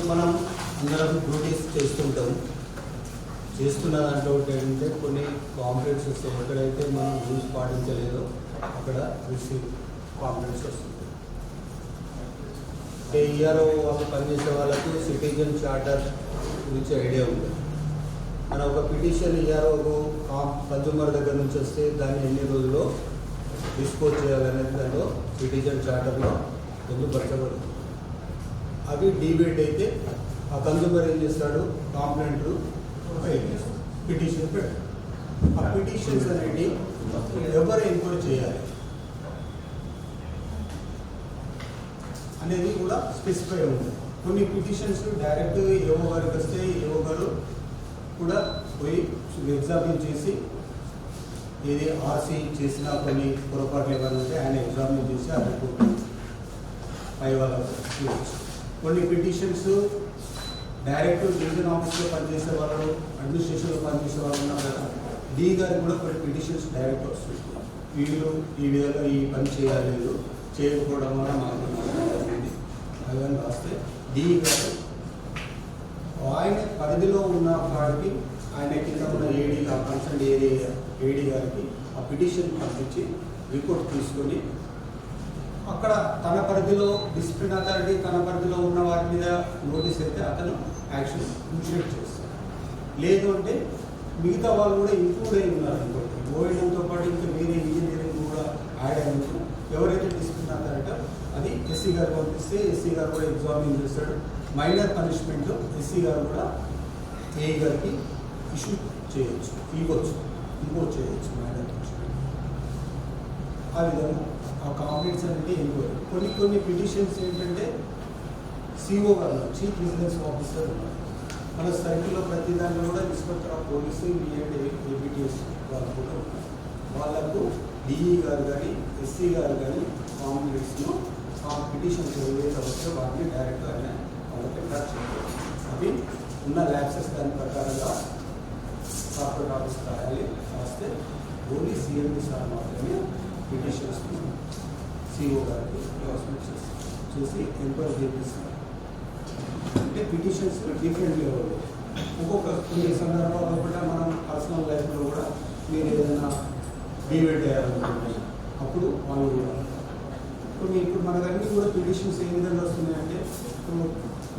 మనం అందరం డ్యూటీస్ చేస్తున్న దాంట్లో ఏంటంటే కొన్ని కాంప్లైంట్స్ వస్తాయి. ఎక్కడైతే మనం రూల్స్ పాటించలేదో అక్కడ రిసీవ్ కాంప్లైంట్స్ వస్తుంది. ఈఆర్ఓ వాళ్ళు పనిచేసే వాళ్ళకు సిటిజన్ చార్టర్ గురించి ఐడియా ఉంది. మన ఒక పిటిషన్ ఈఆర్ఓకు కన్జ్యూమర్ దగ్గర నుంచి వస్తే దాన్ని ఎన్ని రోజుల్లో డిస్పోజ్ చేయాలనేది దాంట్లో సిటిజన్ చార్టర్లో పొందుపరచబడుతుంది. అవి డిబేట్ అయితే ఆ కన్జ్యూమర్ ఏం చేస్తాడు, కాంప్లైంట్ పిటిషన్ పెట్టాడు. ఆ పిటిషన్స్ అనేవి ఎవరు ఎంక్వైరీ చేయాలి అనేది కూడా స్పెసిఫై ఉంది. కొన్ని పిటిషన్స్ డైరెక్ట్ ఏవో గారికి వస్తే ఏవో గారు కూడా పోయి ఎగ్జామిన్ చేసి ఏది ఆర్సీ చేసిన కొన్ని పొరపాట్లు ఏమైనా ఉంటే ఆయన ఎగ్జామిన్ చేసి ఆ రిపోర్ట్ పై వాళ్ళకు ఇవ్వచ్చు. కొన్ని పిటిషన్స్ డైరెక్ట్ డివిజన్ ఆఫీస్లో పనిచేసే వాళ్ళు, అడ్మినిస్ట్రేషన్లో పనిచేసే వాళ్ళు ఉన్నారు కదా, డి గారికి కూడా కొన్ని పిటిషన్స్ డైరెక్ట్ వస్తుంది. వీళ్ళు ఈ విధంగా ఈ పని చేయలేదు, చేయకపోవడం వల్ల మనకు జరిగింది అని రాస్తే డి గారు ఆయన పరిధిలో ఉన్న వాడికి, ఆయన కింద ఉన్న ఏడీ కన్సర్న్ ఏడీ గారికి ఆ పిటిషన్ పంపించి రిపోర్ట్ తీసుకొని అక్కడ తన పరిధిలో డిసిప్లిన్ అథారిటీ తన పరిధిలో ఉన్న వారి మీద నోటీస్ అయితే అతను యాక్షన్ ఇనిషియేట్ చేస్తాడు. లేదు అంటే మిగతా వాళ్ళు కూడా ఇంక్లూడ్ అయి ఉన్నారు అనుకోండి, ఓఎన్ఎంతో పాటు ఇంకా వేరే ఇంజనీరింగ్ కూడా యాడ్ అయినప్పుడు ఎవరైతే డిసిప్లిన్ అథారిటీ అది ఎస్సీ గారు పంపిస్తే ఎస్సీ గారు కూడా ఎగ్జామిన్ చేస్తాడు. మైనర్ పనిష్మెంట్ ఎస్సీ గారు కూడా ఏ గారికి ఇష్యూ చేయొచ్చు, ఇంపోజ్ చేయొచ్చు మైనర్ పనిష్మెంట్. ఆ విధంగా ఆ కాంప్లైంట్స్ అనేది ఎంక్వైరీ. కొన్ని పిటిషన్స్ ఏంటంటే సిఓ గారు, చీఫ్ విజిలెన్స్ ఆఫీసర్ ఉన్నారు మన సర్కిల్లో, ప్రతి దాంట్లో కూడా ఇన్స్పెక్టర్ ఆఫ్ పోలీసు ఏబిటిఎస్ వాళ్ళు కూడా ఉన్నారు. వాళ్ళకు డిఈ గారు కానీ ఎస్సీ గారు కానీ కాంప్లైంట్స్ను ఆ పిటిషన్స్ ఏవైతే వస్తే వాటిని డైరెక్ట్గా ఆయన వాళ్ళకి అటాచ్ చేయాలి. అవి ఉన్న ల్యాక్సెస్ దాని ప్రకారంగా కార్పొరేట్ ఆఫీస్ రాయాలి. రాస్తే ఓన్లీ సిఎండి సార్ మాత్రమే పిటిషన్స్ సిఓ గారికి ట్రాన్స్మిట్ చేసి ఎంక్వైరీ చేపిస్తారు. అంటే పిటిషన్స్ డిఫరెంట్ లెవెల్లో కొన్ని సందర్భాల్లో కూడా మనం పర్సనల్ లైఫ్లో కూడా మీరు ఏదైనా డిబేట్ చేయాలనుకుంటే అప్పుడు వాళ్ళు కూడా ఇప్పుడు మనకన్నీ కూడా పిటిషన్స్ ఏ విధంగా వస్తున్నాయంటే, ఇప్పుడు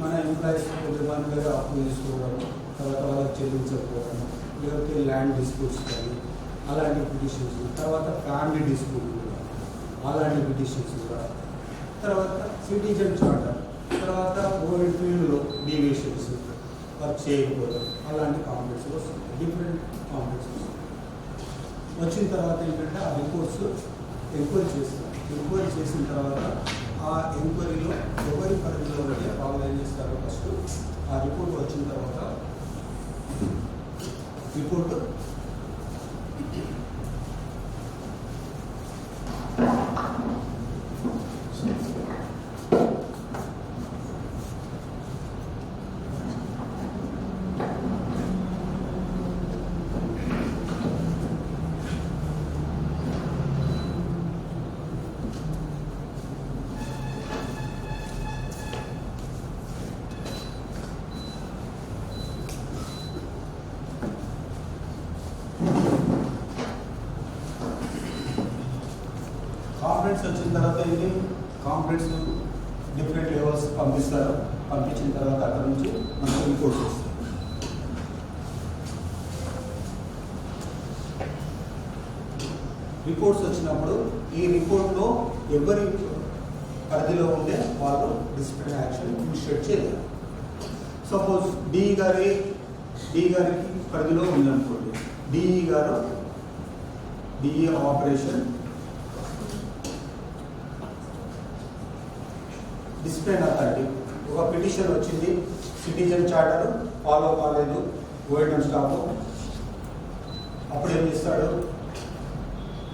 మన ఎంప్లాయీస్ మన దగ్గర అప్పు తీసుకోవడం, తర్వాత వాళ్ళకి చెల్లించకపోవడం, లేకపోతే ల్యాండ్ డిస్ప్యూట్స్ కానీ అలాంటి పిటిషన్స్, తర్వాత ఫ్యామిలీ డిస్ప్యూట్ కూడా అలాంటి పిటిషన్స్ కూడా, తర్వాత సిటిజన్ చార్టర్, తర్వాత ఓల్డ్ ఫీల్డ్లో డీవియేషన్స్ వర్క్ చేయకపోవడం, అలాంటి కాంప్లైంట్స్ వస్తుంది. డిఫరెంట్ కాంప్లైంట్స్ వస్తుంది. వచ్చిన తర్వాత ఏంటంటే ఆ రిపోర్ట్స్ ఎంక్వైరీ చేస్తారు. ఎంక్వైరీ చేసిన తర్వాత ఆ ఎంక్వైరీలో ఎవరి పరిధిలో ఉంటే వాళ్ళు ఏం చేస్తారు, ఫస్ట్ ఆ రిపోర్ట్ వచ్చిన తర్వాత రిపోర్ట్ వచ్చిన తర్వాత ఇది కాంప్లైంట్స్ డిఫరెంట్ లెవెల్స్ పంపిస్తారు. పంపించిన తర్వాత అక్కడ నుంచి మనకు రిపోర్ట్స్ వస్తాయి. రిపోర్ట్స్ వచ్చినప్పుడు ఈ రిపోర్ట్లో ఎవరి పరిధిలో ఉంటే వాళ్ళు డిసిప్లినరీ యాక్షన్ ఇనిషియేట్ చేయాలి. సపోజ్ డి గారికి పరిధిలో ఉందనుకోండి, డిఈ గారు డిఈ ఆపరేషన్ డిసిప్లిన్ అథారిటీ ఒక పిటిషన్ వచ్చింది, సిటిజన్ చార్టర్ ఫాలో కాలేదు ఓఎన్ఎం స్టాఫ్, అప్పుడు ఏం చేస్తాడు,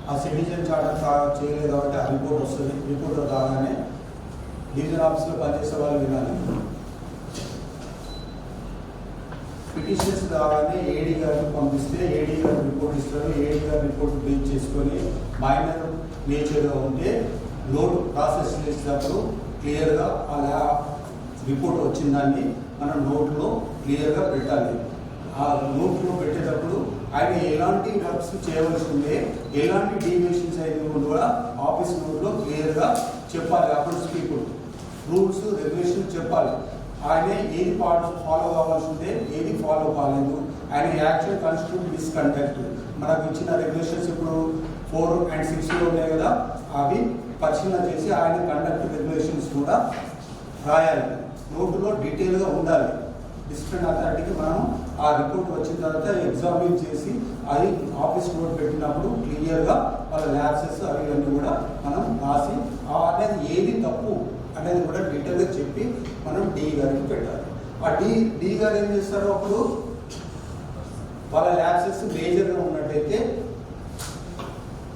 ఆ సిటిజన్ చార్టర్ చేయలేదు కాబట్టి ఆ రిపోర్ట్ వస్తుంది. రిపోర్ట్ రాగానే డివిజన్ ఆఫీస్లో పనిచేసే వాళ్ళు వినాలి. పిటిషన్స్ రాగానే ఏడీ గారికి పంపిస్తే ఏడీ గారు రిపోర్ట్ ఇస్తారు. ఏడీ గారు రిపోర్ట్ బేస్ చేసుకొని మైనర్ నేచర్గా ఉంటే లోడ్ ప్రాసెస్ చేసేటప్పుడు క్లియర్గా అలా రిపోర్ట్ వచ్చిందాన్ని మనం నోట్లో క్లియర్గా పెట్టాలి. ఆ నోట్లో పెట్టేటప్పుడు ఆయన ఎలాంటి వర్క్స్ చేయవలసి ఉండే, ఎలాంటి డీవియేషన్స్ అయినా కూడా ఆఫీస్ నోట్లో క్లియర్గా చెప్పాలి. అకౌంట్స్ పీపుల్ రూల్స్ రెగ్యులేషన్స్ చెప్పాలి. ఆయన ఏది ఫాలో కావాల్సి ఉంటే ఏది ఫాలో కాలేదు, ఆయన యాక్షన్ కాన్స్టిట్యూట్ మిస్కండక్ట్. మనకు ఇచ్చిన రెగ్యులేషన్స్ ఇప్పుడు 4 and 6 ఉన్నాయి కదా, అవి పరిశీలన చేసి ఆయన కండక్ట్ రెగ్యులేషన్స్ కూడా రాయాలి. నోటులో డీటెయిల్గా ఉండాలి. డిసిప్లిన్ అథారిటీకి మనం ఆ రిపోర్ట్ వచ్చిన తర్వాత ఎగ్జామిన్ చేసి అది ఆఫీస్ నోట్ పెట్టినప్పుడు క్లియర్గా వాళ్ళ ల్యాబ్సెస్ అవి అన్నీ కూడా మనం రాసి అనేది ఏది తప్పు అనేది కూడా డీటెయిల్గా చెప్పి మనం డి గారికి పెట్టాలి. ఆ డి గారు ఏం చేస్తారో అప్పుడు వాళ్ళ ల్యాబ్సెస్ మేజర్గా ఉన్నట్టయితే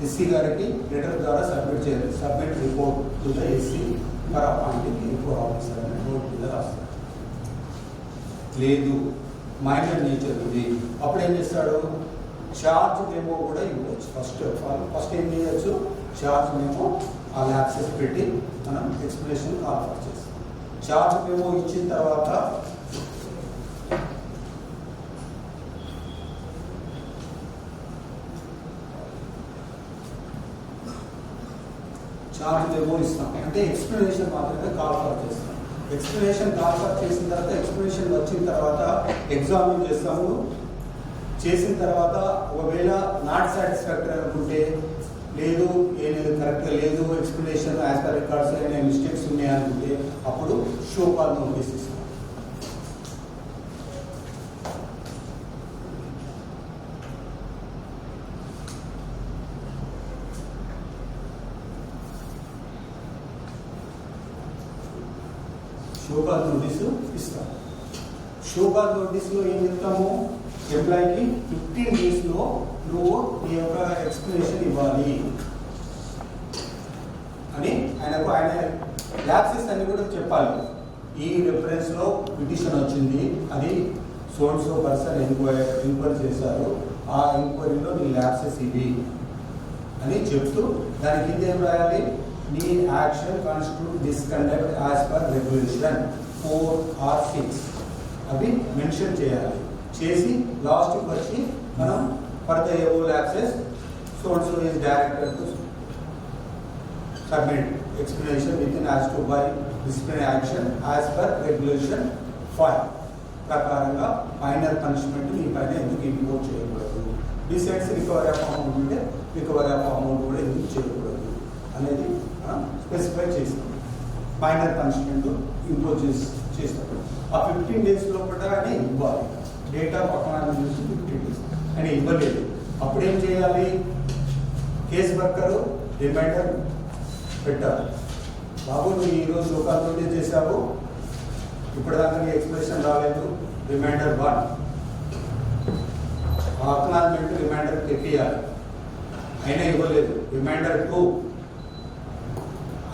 ఎస్సీ గారికి లెటర్ ద్వారా సబ్మిట్ చేయాలి. Submit report to the SC for appointing inquiry officer అనే నోట్ మీద రాస్తారు. లేదు మైనర్ నేచర్ ఉంది, అప్పుడు ఏం చేస్తాడు, ఛార్జ్ మెమో కూడా ఇవ్వచ్చు. ఫస్ట్ ఏం చేయొచ్చు, ఛార్జ్ మెమో ఆ ల్యాబ్సెస్ పెట్టి మనం ఎక్స్ప్లెనేషన్ ఆఫర్ చేస్తాం. ఛార్జ్ మెమో ఇచ్చిన తర్వాత ఛార్జ్ మెమో ఇస్తాం, అంటే ఎక్స్ప్లెనేషన్ మాత్రమే కాల్ ఫర్ చేస్తాం. ఎక్స్ప్లెనేషన్ కాల్ ఫర్ చేసిన తర్వాత ఎక్స్ప్లెనేషన్ వచ్చిన తర్వాత ఎగ్జామిన్ చేస్తాము. చేసిన తర్వాత ఒకవేళ నాట్ సాటిస్ఫాక్టరీ అనుకుంటే, లేదు ఏది కరెక్ట్గా లేదు, ఎక్స్ప్లెనేషన్ యాజ్ పర్ రికార్డ్స్ అయినా మిస్టేక్స్ ఉన్నాయనుకుంటే అప్పుడు షో కాల్ నోటీస్ ఇస్తాం. షోకాజ్ నోటీసు ఇస్తాం. షోకాజ్ నోటీసులో ఏం చెప్తాము, ఎంప్లాయీకి 15 daysలో నువ్వు నీ యొక్క ఎక్స్ప్లెనేషన్ ఇవ్వాలి అని ఆయన ల్యాబ్సెస్ అన్ని కూడా చెప్పాలి. ఈ రెఫరెన్స్లో పిటిషన్ వచ్చింది, అది సో పర్సన్ ఎంక్వైరీ చేశారు, ఆ ఎంక్వైరీలో నీ ల్యాబ్సెస్ ఇవి అని చెప్తూ దాని కింద ఏం రాయాలి, నీ action constitute misconduct as per regulation 4 or 6 అవి మెన్షన్ చేయాలి. చేసి లాస్ట్కి వచ్చి మనం for the above lapses so is director to submit explanation with in as to buy disciplinary action as per regulation 5 ప్రకారంగా ఫైనల్ పనిష్మెంట్ మీ పైన ఎందుకు ఇంపోజ్ చేయకూడదు, డిసైడ్స్ రికవరీ ఆఫ్ అమౌంట్ ఉంటే రికవరీ ఆఫ్ అమౌంట్ కూడా ఎందుకు చేయకూడదు అనేది స్పెసిఫై చేస్తాం. ఫైనల్ పనిష్మెంట్ ఇంపోజ్ చేస్తాం. ఆ 15 days లోపల అని ఇవ్వాలి. డేట్ ఆఫ్ అకానమీ నుంచి 15 days అని ఇవ్వలేదు. అప్పుడు ఏం చేయాలి, కేసు వర్కరు రిమైండర్ పెట్టాలి. బాబు నువ్వు ఈరోజు లోకాల నోటీస్ చేశావు, ఇప్పటిదాకా నీ ఎక్స్ప్రెషన్ రాలేదు, రిమైండర్ 1 అక్నాలజ్మెంట్ రిమైండర్ తెప్పియాలి. అయినా ఇవ్వలేదు. రిమైండర్ 2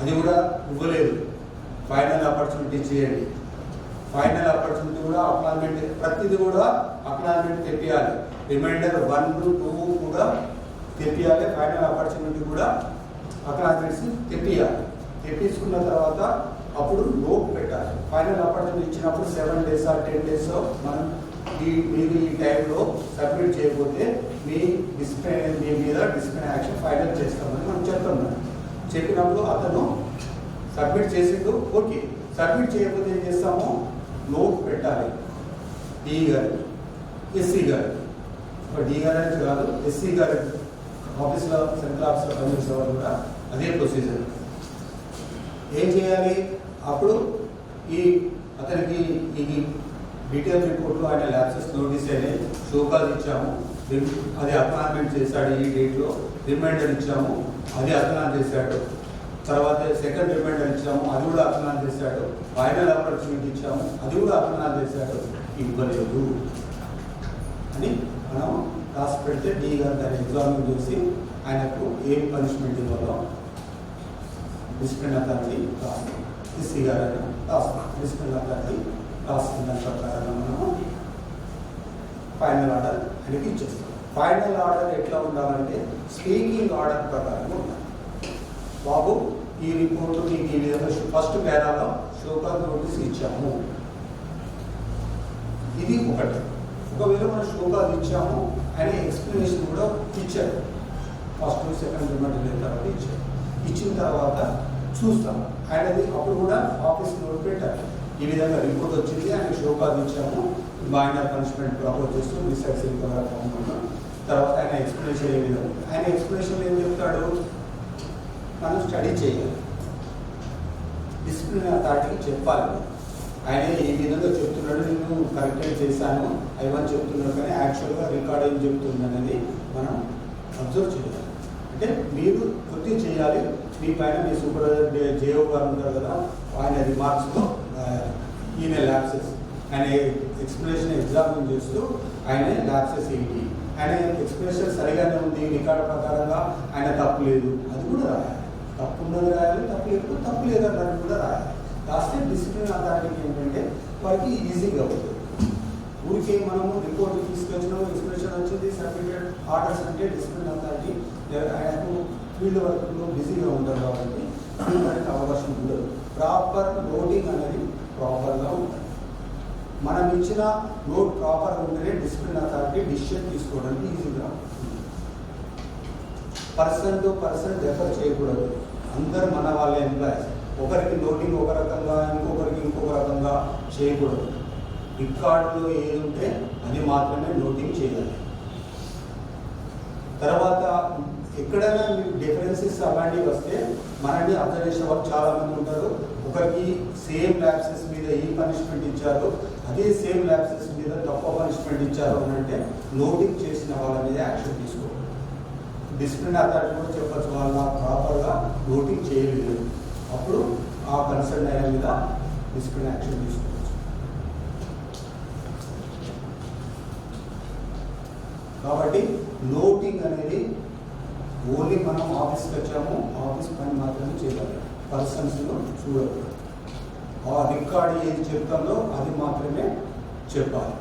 అది కూడా ఇవ్వలేదు. ఫైనల్ ఆపర్చునిటీ చేయండి. ఫైనల్ ఆపర్చునిటీ కూడా అక్నాలజ్మెంట్, ప్రతిదీ కూడా అక్నాలజ్మెంట్ తెప్పియాలి. రిమైండర్ 1 to 2 కూడా తెప్పియాలి. ఫైనల్ ఆపర్చునిటీ కూడా అక్నాలజ్మెంట్స్ తెప్పియాలి. తెప్పించుకున్న తర్వాత అప్పుడు నోట్ పెట్టాలి. ఫైనల్ ఆపర్చునిటీ ఇచ్చినప్పుడు 7 days or 10 days మనం మీరు ఈ టైంలో సబ్మిట్ చేయకపోతే మీ మీద డిసిప్లినరీ యాక్షన్ ఫైనల్ చేస్తామని మనం చెప్తున్నాం. చెప్పినప్పుడు అతను సబ్మిట్ చేసిండు, ఓకే. సబ్మిట్ చేయకపోతే ఏం చేస్తాము, నోట్ పెట్టాలి డి గారు, ఎస్సీ గారు. డి గారు అనేది కాదు, ఎస్సీ గారు ఆఫీస్లో సెంట్రల్ ఆఫీస్లో పనిచేసే వాళ్ళు కూడా అదే ప్రొసీజర్. ఏం చేయాలి, అప్పుడు అతనికి ఈ డీటెయిల్ రిపోర్ట్లో ఆయన ల్యాబ్సెస్ నోటీస్ అయినాయి, షోకాజ్ ఇచ్చాము, అది అక్నాలజ్మెంట్ చేశాడు ఈ డేట్లో, రిమైండర్ ఇచ్చాము, అది అక్నాలజ్ చేశాడు, తర్వాత సెకండ్ రిమైండర్ ఇచ్చాము, అది కూడా అక్నాలజ్ చేశాడు, ఫైనల్ ఆపర్చునిటీ ఇచ్చాము, అది కూడా అక్నాలజ్ చేశాడు, ఇవ్వలేదు అని మనం రాసి పెడితే డి గారు దాన్ని ఎగ్జామిన్ చేసి ఆయనకు ఏం పనిష్మెంట్ ఇవ్వాలో డిసిప్లిన్ అథారిటీ రాస్తాం. ఎస్సీ గారు రాస్తాం. డిసిప్లిన్ అథారిటీ రాసిన దాని ప్రకారంగా మనము ఫైనల్ ఆర్డర్ ఆయనకి ఇచ్చేస్తాం. ఫైనల్ ఆర్డర్ ఎట్లా ఉండాలంటే స్పీకింగ్ ఆర్డర్ ప్రకారంగా ఉండాలి. బాబు ఈ రిపోర్ట్ మీకు ఈ విధంగా ఫస్ట్ పేరాలో షోకాజ్ నోటీస్ ఇచ్చాము. ఇది ఒకటి. ఒకవేళ మనం షోకాజ్ ఇచ్చాము అనే ఎక్స్ప్లెనేషన్ కూడా ఇచ్చారు. ఫస్ట్ సెకండ్ రిమాండ్ తర్వాత ఇచ్చారు. ఇచ్చిన తర్వాత చూస్తాం ఆయనది. అప్పుడు కూడా ఆఫీస్ నోట్ పెట్టారు, ఈ విధంగా రిపోర్ట్ వచ్చింది, ఆయన షోకాజ్ ఇచ్చాము, మైనర్ పనిష్మెంట్ ప్రపోజ్ చేస్తూ రిసెక్స్ రికవర్ అవ్వడం. తర్వాత ఆయన ఎక్స్ప్లెనేషన్ ఏ విధంగా, ఆయన ఎక్స్ప్లెనేషన్ ఏం చెప్తాడు, మనం స్టడీ చేయాలి, డిసిప్లిన్ అథారిటీకి చెప్పాలి. ఆయన ఈ విధంగా చెప్తున్నాడు, నేను కరెక్ట్గా చేశాను అవన్నీ చెప్తున్నాడు, కానీ యాక్చువల్గా రికార్డ్ ఏం చెప్తుంది అనేది మనం అబ్జర్వ్ చేయాలి. అంటే మీరు కొద్దిగా చేయాలి, మీ పైన మీ సూపర్వైజర్ జేఓ గారు ఉంటారు కదా, ఆయన రిమార్క్స్లో ఈయన ల్యాప్సెస్, ఆయన ఎక్స్ప్లెనేషన్ ఎగ్జామిన్ చేస్తూ ఆయన ల్యాప్సెస్ ఏంటి, ఆయన ఎక్స్ప్లెనేషన్ సరిగానే ఉంది, రికార్డు ప్రకారంగా ఆయన తప్పు లేదు అది కూడా రాయాలి. తప్పు ఉన్నది రాయాలి, తప్పు లేకపోతే తప్పు లేదన్నది కూడా రాయాలి. రాస్తే డిసిప్లిన్ అథారిటీకి ఏంటంటే వారికి ఈజీగా అవుతుంది. ఊరికే మనము రిపోర్ట్ తీసుకొచ్చినాము, ఎక్స్ప్లెనేషన్ వచ్చింది, సర్టిఫికేట్ ఆర్డర్స్ అంటే డిసిప్లిన్ అథారిటీ ఆయనకు ఫీల్డ్ వర్క్లో బిజీగా ఉంటారు కాబట్టి దానికి అవకాశం ఉండదు. ప్రాపర్ నోటింగ్ అనేది ప్రాపర్గా ఉంటుంది. మనం ఇచ్చిన నోట్ ప్రాపర్గా ఉంటేనే డిసిప్లిన్ అథారిటీ డిసిషన్ తీసుకోవడానికి ఈజీగా ఉంటుంది. పర్సన్ టు పర్సన్ రెఫర్ చేయకూడదు. అందరు మన వాళ్ళ ఎంప్లాయీస్, ఒకరికి నోటింగ్ ఒక రకంగా ఇంకొకరికి ఇంకొక రకంగా చేయకూడదు. రికార్డులో ఏది ఉంటే అది మాత్రమే నోటింగ్ చేయాలి. తర్వాత ఎక్కడైనా మీకు డిఫరెన్సెస్ అలాంటివి వస్తే మనల్ని అబ్జర్వ్ చేసే వాళ్ళు చాలా మంది ఉంటారు. ఒకరికి సేమ్ ల్యాప్సెస్ మీద ఈ పనిష్మెంట్ ఇచ్చారు, అదే సేమ్ ల్యాప్సెస్ మీద తక్కువ పనిష్మెంట్ ఇచ్చారు అని అంటే నోటింగ్ చేసిన వాళ్ళ మీద యాక్షన్ తీసుకోవాలి. డిసిప్లిన్ అథారిటీ కూడా చెప్పచ్చు, వాళ్ళ ప్రాపర్గా నోటింగ్ చేయలేదు, అప్పుడు ఆ కన్సర్న్ అయిన మీద డిసిప్లిన్ యాక్షన్ తీసుకోవచ్చు. కాబట్టి నోటింగ్ అనేది ఓన్లీ మనం ఆఫీస్కి వచ్చాము, ఆఫీస్ పని మాత్రమే చేయాలి, పర్సన్స్లో చూడకూడదు. ఆ రికార్డ్ ఏది చెప్తాలో అది మాత్రమే చెప్పాలి.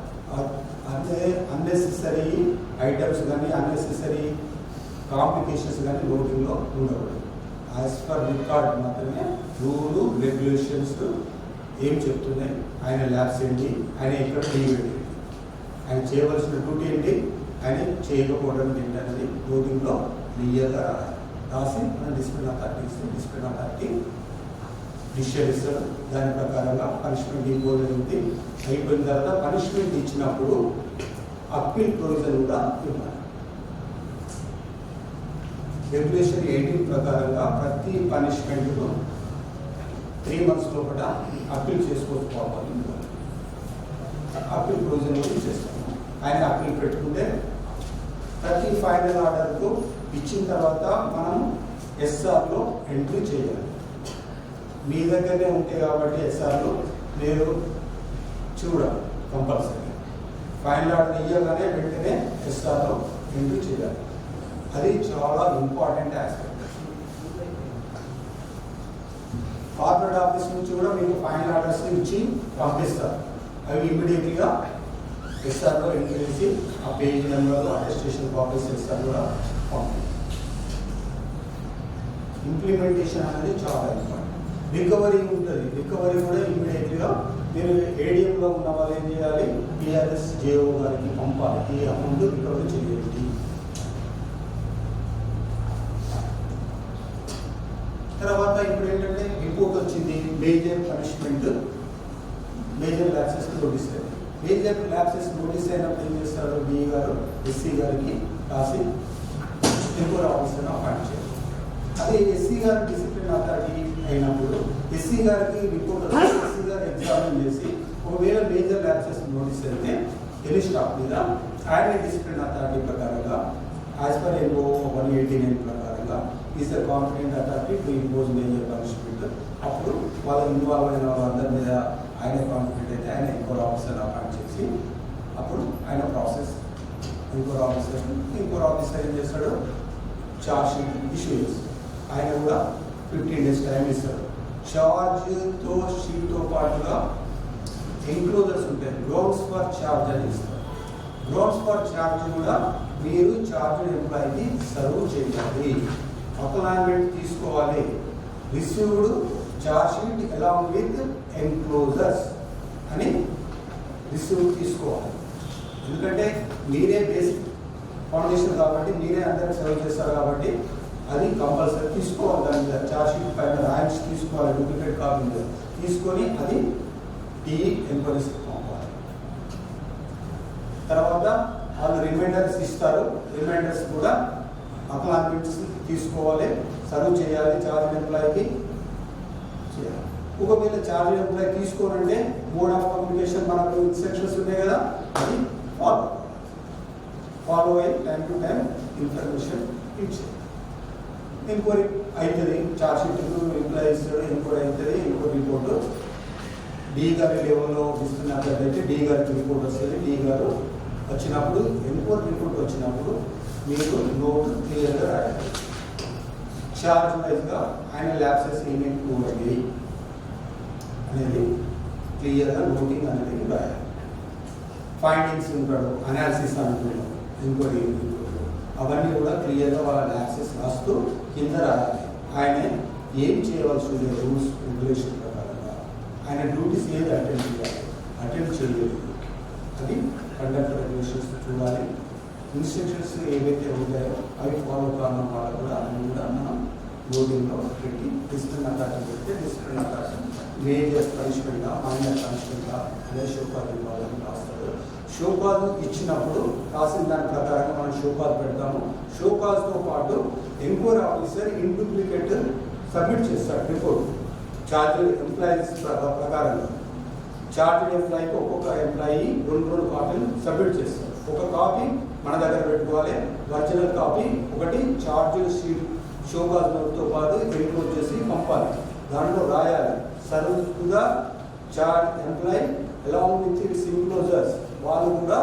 అదే అన్నెసెసరీ ఐటమ్స్ కానీ అన్నెసెసరీ కాంప్లికేషన్స్ కానీ నోటింగ్లో ఉండకూడదు. యాజ్ పర్ రికార్డ్ మాత్రమే రూలు రెగ్యులేషన్స్ ఏం చెప్తున్నాయి, ఆయన ల్యాబ్స్ ఏంటి, ఆయన ఎక్కడ లీవ్ ఏంటి, ఆయన చేయవలసిన డ్యూటీ ఏంటి, ఆయన చేయకపోవడం ఏంటి అనేది నోటింగ్లో క్లియర్గా రాసి మన డిసిప్లిన్ అథారిటీ ఇస్తే డిసిప్లిన్ అథారిటీ డిసిషన్ ఇస్తారు. దాని ప్రకారంగా పనిష్మెంట్ ఇంపోజ్ అవుతుంది. అయిపోయిన తర్వాత పనిష్మెంట్ ఇచ్చినప్పుడు అప్పీల్ ప్రొవిజన్ కూడా ఇవ్వాలి. రెగ్యులేషన్ 18 ప్రకారంగా ప్రతి పనిష్మెంట్ను 3 months లోపల అప్పీల్ చేసుకోకపోవాలి. అప్పీల్ ప్రొవిజన్ కూడా ఇచ్చేస్తాము. ఆయన అప్పీల్ పెట్టుకుంటే ప్రతి ఫైనల్ ఆర్డర్కు ఇచ్చిన తర్వాత మనం ఎస్ఆర్లో ఎంట్రీ చేయాలి. మీ దగ్గరనే ఉంటాయి కాబట్టి ఎస్ఆర్లో మీరు చూడాలి కంపల్సరీ. ఫైనల్ ఆర్డర్ ఇవ్వగానే వెంటనే ఎస్ఆర్లో ఎంట్రీ చేయాలి. అది చాలా ఇంపార్టెంట్ ఆస్పెక్ట్. కార్పొరేట్ ఆఫీస్ నుంచి కూడా మీకు ఫైనల్ ఆర్డర్స్ ఇచ్చి పంపిస్తారు. అవి ఇమ్మీడియట్గా ఎస్ఆర్లో ఎంట్రీ చేసి ఆ పేజ్ నెంబర్లో అటెస్టేషన్ కాపీస్ ఎస్ఆర్ కూడా పంపి. ఇంప్లిమెంటేషన్ అనేది చాలా ఇంపార్టెంట్. రికవరీ ఉంటుంది, రికవరీ కూడా ఇమ్మీడియట్గా మీరు ఏడిఎంలో ఉన్న వాళ్ళు ఏం చేయాలి, టీఆర్ఎస్ జేఓ గారికి పంపాలి, ఈ అమౌంట్ రికవరీ చేయండి. తర్వాత ఇప్పుడు ఏంటంటే రిపోర్ట్ వచ్చింది, major punishment, major lapses notice అయింది. మేజర్ ల్యాప్సెస్ నోటీస్ అయినప్పుడు ఏం చేస్తారు, డిఈ గారు ఎస్సీ గారికి రాసి టెంపోరరీ ఆఫీసర్ని అపాయింట్ చేయాలి. అదే ఎస్సీ గారు డిసిప్లిన్ అథారిటీ అయినప్పుడు ఎస్సీ గారికి రిపోర్ట్ వచ్చి ఎస్సీ గారు ఎగ్జామిన్ చేసి ఒకవేళ మేజర్ ల్యాప్సెస్ నోటీస్ అయితే ఎనీ స్టాఫ్ మీద ఆయన డిసిప్లిన్ అథారిటీ ప్రకారంగా యాజ్ పర్ ఎన్ఓ 189 ప్రకారంగా is the confident authority to impose major punishment. అప్పుడు వాళ్ళ ఇన్వాల్వ్ అయిన వాళ్ళందరి మీద ఆయన కాన్ఫిడెంట్ అయితే ఆయన ఇంకోర్ ఆఫీసర్ అపాయింట్ చేసి అప్పుడు ఆయన ప్రాసెస్ ఇంకోర్ ఆఫీసర్ ఏం చేస్తాడు, ఛార్జ్ షీట్ ఇష్యూ చేస్తాడు. ఆయన కూడా 15 days టైం ఇస్తాడు. ఛార్జ్తో షీట్తో పాటుగా ఎన్క్లోజర్స్ ఉంటాయి, గ్రౌండ్స్ ఫర్ ఛార్జ్ అని ఇస్తారు. గ్రౌండ్స్ ఫర్ ఛార్జ్ కూడా మీరు ఛార్జ్ ఎంప్లాయీకి సర్వ్ చేయాలి, అపాయింట్మెంట్ తీసుకోవాలి. Received charge sheet along with enclosures అని రిసీవ్ తీసుకోవాలి. ఎందుకంటే మీరే బేసిక్ ఫౌండేషన్ కాబట్టి మీరే అందరికి సర్వ్ చేస్తారు కాబట్టి అది కంపల్సరీ తీసుకోవాలి. దాని మీద చార్జ్ షీట్ పైన ర్యాంక్స్ తీసుకోవాలి, డూప్లికేట్ కాపీ మీద తీసుకొని అది టీఈ ఎంక్వైరీస్ పంపాలి. తర్వాత వాళ్ళు రిమైండర్స్ ఇస్తారు, రిమైండర్స్ కూడా అపాయింట్మెంట్స్ తీసుకోవాలి, సర్వ్ చేయాలి చార్జ్ ఎంప్లాయీకి చేయాలి. ఒకవేళ చార్జ్ ఎంప్లాయీ తీసుకోనంటే మోడ్ ఆఫ్ కమ్యూనికేషన్ మనకు ఇన్స్ట్రక్షన్స్ ఉన్నాయి కదా, అది ఫాలో అయ్యి టైం టు టైం ఇన్ఫర్మేషన్ ఇచ్చేది. ఎంక్వైరీ అవుతుంది, చార్జ్ షీట్ ఎంప్లాయీస్ ఎంక్వైరీ అవుతుంది, ఎంక్వైరీ రిపోర్టు డి గారి లెవెల్లో ఇస్తున్నట్లయితే డి గారికి రిపోర్ట్ వస్తుంది. డి గారు వచ్చినప్పుడు ఎంక్వైరీ రిపోర్ట్ వచ్చినప్పుడు మీరు నోట్ క్లియర్గా రాయాలి. చార్జ్ వైజ్గా ఆయన ల్యాబ్సెస్ ఏమేమి కూడాయి అనేది క్లియర్గా నోటింగ్ అనేది రాయాలి. ఫైండింగ్స్ ఉంటాడు, అనాలిసిస్ అంటున్నాడు, ఎంక్వైరీ అవన్నీ కూడా క్లియర్గా వాళ్ళ ల్యాబ్సెస్ రాస్తూ కింద రాయాలి. ఆయన ఏం చేయవలసి ఉండే రూల్స్ రెగ్యులేషన్ ప్రకారంగా ఆయన డ్యూటీస్ ఏది అటెండ్ చేయాలి, అటెండ్ చేయలేదు అది కండక్ట్ రెగ్యులేషన్స్ చూడాలి. ఇన్స్ట్రక్షన్స్ ఏవైతే ఉంటాయో అవి ఫాలో కావడం వల్ల కూడా అవి కూడా మనం లోడింగ్లో పెట్టి డిసిప్లిన్ అటాచ్ పెడితే డిసిప్లిన్ అటాచ్ మేజర్ పనిష్మెంటా మైనర్ పనిష్మెంటా అనే షోకాజ్ ఇవ్వాలని రాస్తారు. షోకాజ్ ఇచ్చినప్పుడు రాసిన దాని ప్రకారంగా మనం షోకాజ్ పెడతాము. షోకాజ్తో పాటు enquiry officer in duplicate submit చేస్తాడు రిపోర్ట్ చార్జ్ ఎంప్లాయీస్ ప్రకారంగా. చార్టెడ్ ఎంప్లాయీకి ఒక్కొక్క ఎంప్లాయీ రెండు కాపీలు సబ్మిట్ చేస్తారు. ఒక కాపీ మన దగ్గర పెట్టుకోవాలి, ఒరిజినల్ కాపీ ఒకటి చార్జ్ షీట్ షోకాజ్తో పాటు ఎన్క్లోజ్ చేసి పంపాలి. దాంట్లో రాయాలి సర్వీస్గా charge employee along with its enclosures. వాళ్ళు కూడా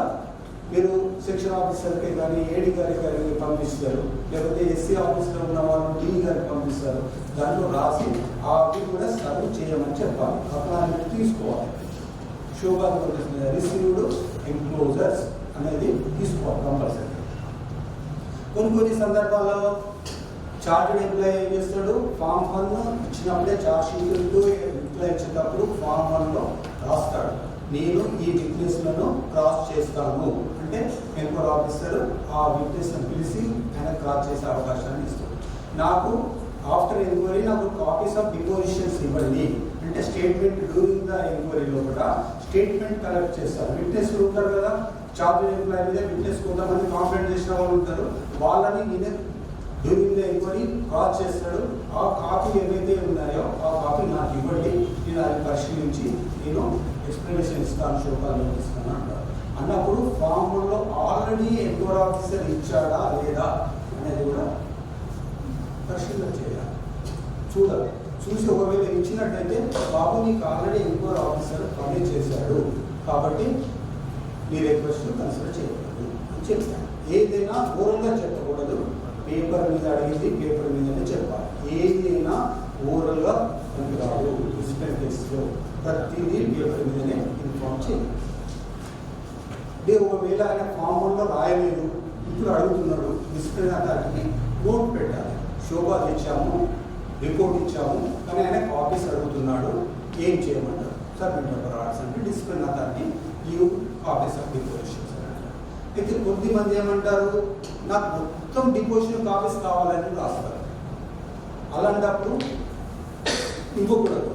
మీరు సెక్షన్ ఆఫీసర్కి కానీ ఏడీ గారికి పంపిస్తారు, లేకపోతే ఎస్సీ ఆఫీస్లో ఉన్న వాళ్ళు డి గారికి పంపిస్తారు. దాంట్లో రాసి అవి కూడా సర్వ్ చేయమని చెప్పాలి. అప్లాంట్ తీసుకోవాలి. షోకాజ్ రిసీవ్డ్ ఎన్క్లోజర్స్ అనేది తీసుకోవాలి కంపల్సరీ. కొన్ని సందర్భాల్లో చార్టెడ్ ఎంప్లాయీ ఏం చేస్తాడు, ఫామ్ 1 ఇచ్చినప్పుడే చార్జ్ షీట్ ఎంప్లాయీ ఇచ్చేటప్పుడు ఫామ్ 1లో రాస్తాడు, నేను ఈ విట్నెస్లను క్రాస్ చేస్తాను అంటే ఎంక్వైరీ ఆఫీసర్ ఆ విట్నెస్ను పిలిచి ఆయన క్రాస్ చేసే అవకాశాన్ని ఇస్తాడు. నాకు ఆఫ్టర్ ఎంక్వైరీ నాకు కాపీస్ ఆఫ్ డిపోజిషన్స్ ఇవ్వండి అంటే స్టేట్మెంట్ డ్యూరింగ్ ద ఎంక్వైరీలో కూడా స్టేట్మెంట్ కలెక్ట్ చేస్తారు. విట్నెస్ ఉంటారు కదా, చార్టెడ్ ఎంప్లాయీ మీద విట్నెస్ కొంతమంది కాంప్లైంట్ చేసిన వాళ్ళు ఉంటారు, వాళ్ళని నేను డ్యూరింగ్ ద ఎంక్వైరీ క్రాస్ చేస్తాడు. ఆ కాపీ ఏవైతే ఉన్నాయో ఆ కాపీ నాకు ఇవ్వండి, నేను అది పరిశీలించి నేను ఎక్స్ప్లెనేషన్ ఇస్తాను, షోకాజ్ ఇస్తాను అంటారు. అన్నప్పుడు ఫామ్లో ఆల్రెడీ ఎంక్వైరీ ఆఫీసర్ ఇచ్చాడా లేదా అనేది కూడా పరిశీలన చేయాలి, చూడాలి. చూసి ఒకవేళ ఇచ్చినట్టయితే బాబు నీకు ఆల్రెడీ ఎంక్వైరీ ఆఫీసర్ పని చేశాడు కాబట్టి నీ రిక్వెస్ట్ కన్సిడర్ చేయకూడదు అని చెప్తాను. ఏదైనా ఓరల్గా చెప్పకూడదు, పేపర్ మీద అడిగింది పేపర్ మీదనే చెప్పాలి. ఏదైనా ఓరల్గా రాదు. డిసిప్లిన్ కేసులో ప్రతిదీ పేపర్ మీదనే ఇన్ఫార్మ్ చేయాలి. ఒకవేళ ఆయన ఫామ్ 1లో రాయలేదు, ఇప్పుడు అడుగుతున్నాడు, డిసిప్లిన్ అథారిటీకి నోట్ పెట్టాలి. షోకాజ్ ఇచ్చాము, రిపోర్ట్ ఇచ్చాము, కానీ ఆయన కాపీస్ అడుగుతున్నాడు, ఏం చేయమంటారు? సబ్మిట్ యువర్ ఆర్డర్స్ అంటే discipline authority you copies of depositions అంటారు. అయితే కొద్దిమంది ఏమంటారు, నాకు మొత్తం డిపోజిషన్ కాపీస్ కావాలని రాస్తారు. అలాంటప్పుడు ఇవ్వకూడదు.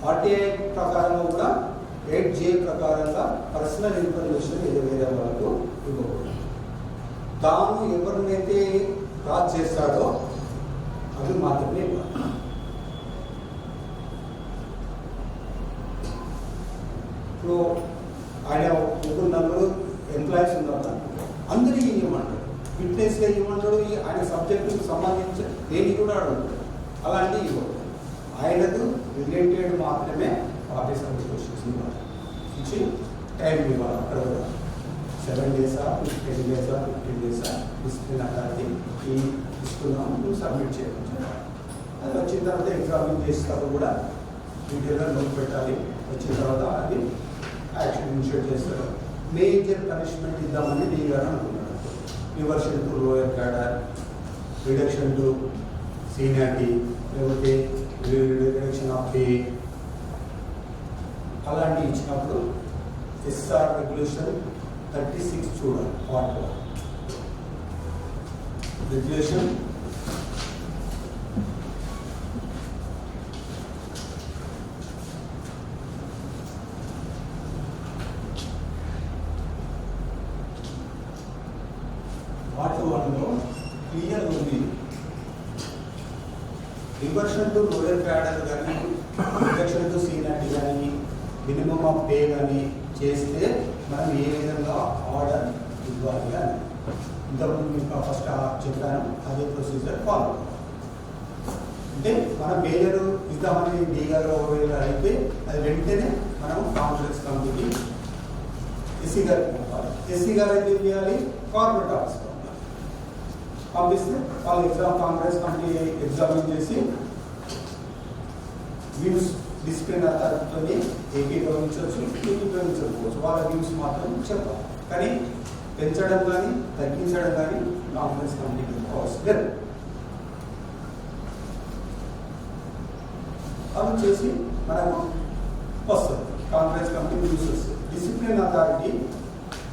ఆర్టీఐ ప్రకారంగా కూడా 8J ప్రకారంగా పర్సనల్ ఇన్ఫర్మేషన్ వేరే వాళ్ళకు ఇవ్వకూడదు. తాను ఎవరినైతే క్రాస్ చేస్తాడో అవి మాత్రమే ఇవ్వాలి. ఇప్పుడు ఆయన 3 ఎంప్లాయీస్ ఉన్నారు, అందరికీ ఇవ్వమంటాడు, విట్నెస్గా ఇవ్వమంటాడు, ఆయన సబ్జెక్టుకు సంబంధించి దేని కూడా అడుగుతాడు. అలాంటివి ఇవ్వడు. ఆయనకు రిలేటెడ్ మాత్రమే ఆఫీస్ ఆఫ్ క్వశ్చన్స్ ఇవ్వాలి, ఇచ్చి టైం ఇవ్వాలి. అక్కడ కూడా 7 డేసా 10 డేసా 15 డేసా డిసిప్లిన్ అథారిటీ ఇస్తున్నాము, నువ్వు సబ్మిట్ చేయవచ్చు. అది వచ్చిన తర్వాత ఎగ్జామిన్ చేసినప్పుడు కూడా డీటెయిల్గా నోట్ పెట్టాలి. వచ్చిన తర్వాత అది యాక్షన్ ఇనిషియేట్ చేస్తారు. మేజర్ పనిష్మెంట్ ఇద్దామని డీ గారు అనుకున్నాడు. Reversion to lower cadre, reduction to seniority, లేకపోతే రిడక్షన్ ఆఫ్ పే అలాంటివి ఇచ్చినప్పుడు ఎస్ఆర్ రెగ్యులేషన్ 36 చూడాలి పార్ట్ 1 రెగ్యులేషన్ పార్ట్ 1లో క్లియర్ ఉంది. రివర్షన్ టు లోయర్ క్యాడర్ కానీ రిడక్షన్ టు సీనియారిటీ కానీ మినిమం ఆఫ్ పే కానీ చేస్తే మనం ఏ విధంగా ఆర్డర్ ఇవ్వాలి అని ఇంతకుముందు మీకు ఫస్ట్ చెప్పాను. అదే ప్రొసీజర్ ఫాలో. అంటే మన మేజర్ ఇద్దామని డి గారు అయితే అది వెంటనే మనం కాంప్లెక్స్ కమిటీకి ఎస్సీ గారికి పంపాలి. ఎస్సీ గారు అయితే ఏం చేయాలి? కార్పొరేట్ ఆఫీస్ పంపిస్తే వాళ్ళు కాంగ్రెస్ కమిటీ ఎగ్జామిన్ చేసి వ్యూస్ డిసిప్లిన్ అథారిటీతో ఏకీభవించవచ్చు, ఏకీభవించకపోవచ్చు. వాళ్ళ వ్యూస్ మాత్రం చెప్పాలి. కానీ పెంచడం కానీ తగ్గించడం కానీ కాంగ్రెస్ కమిటీకి అవసరం. అవి చేసి మనకు వస్తుంది కాంగ్రెస్ కమిటీ వ్యూస్ వస్తుంది. డిసిప్లిన్ అథారిటీ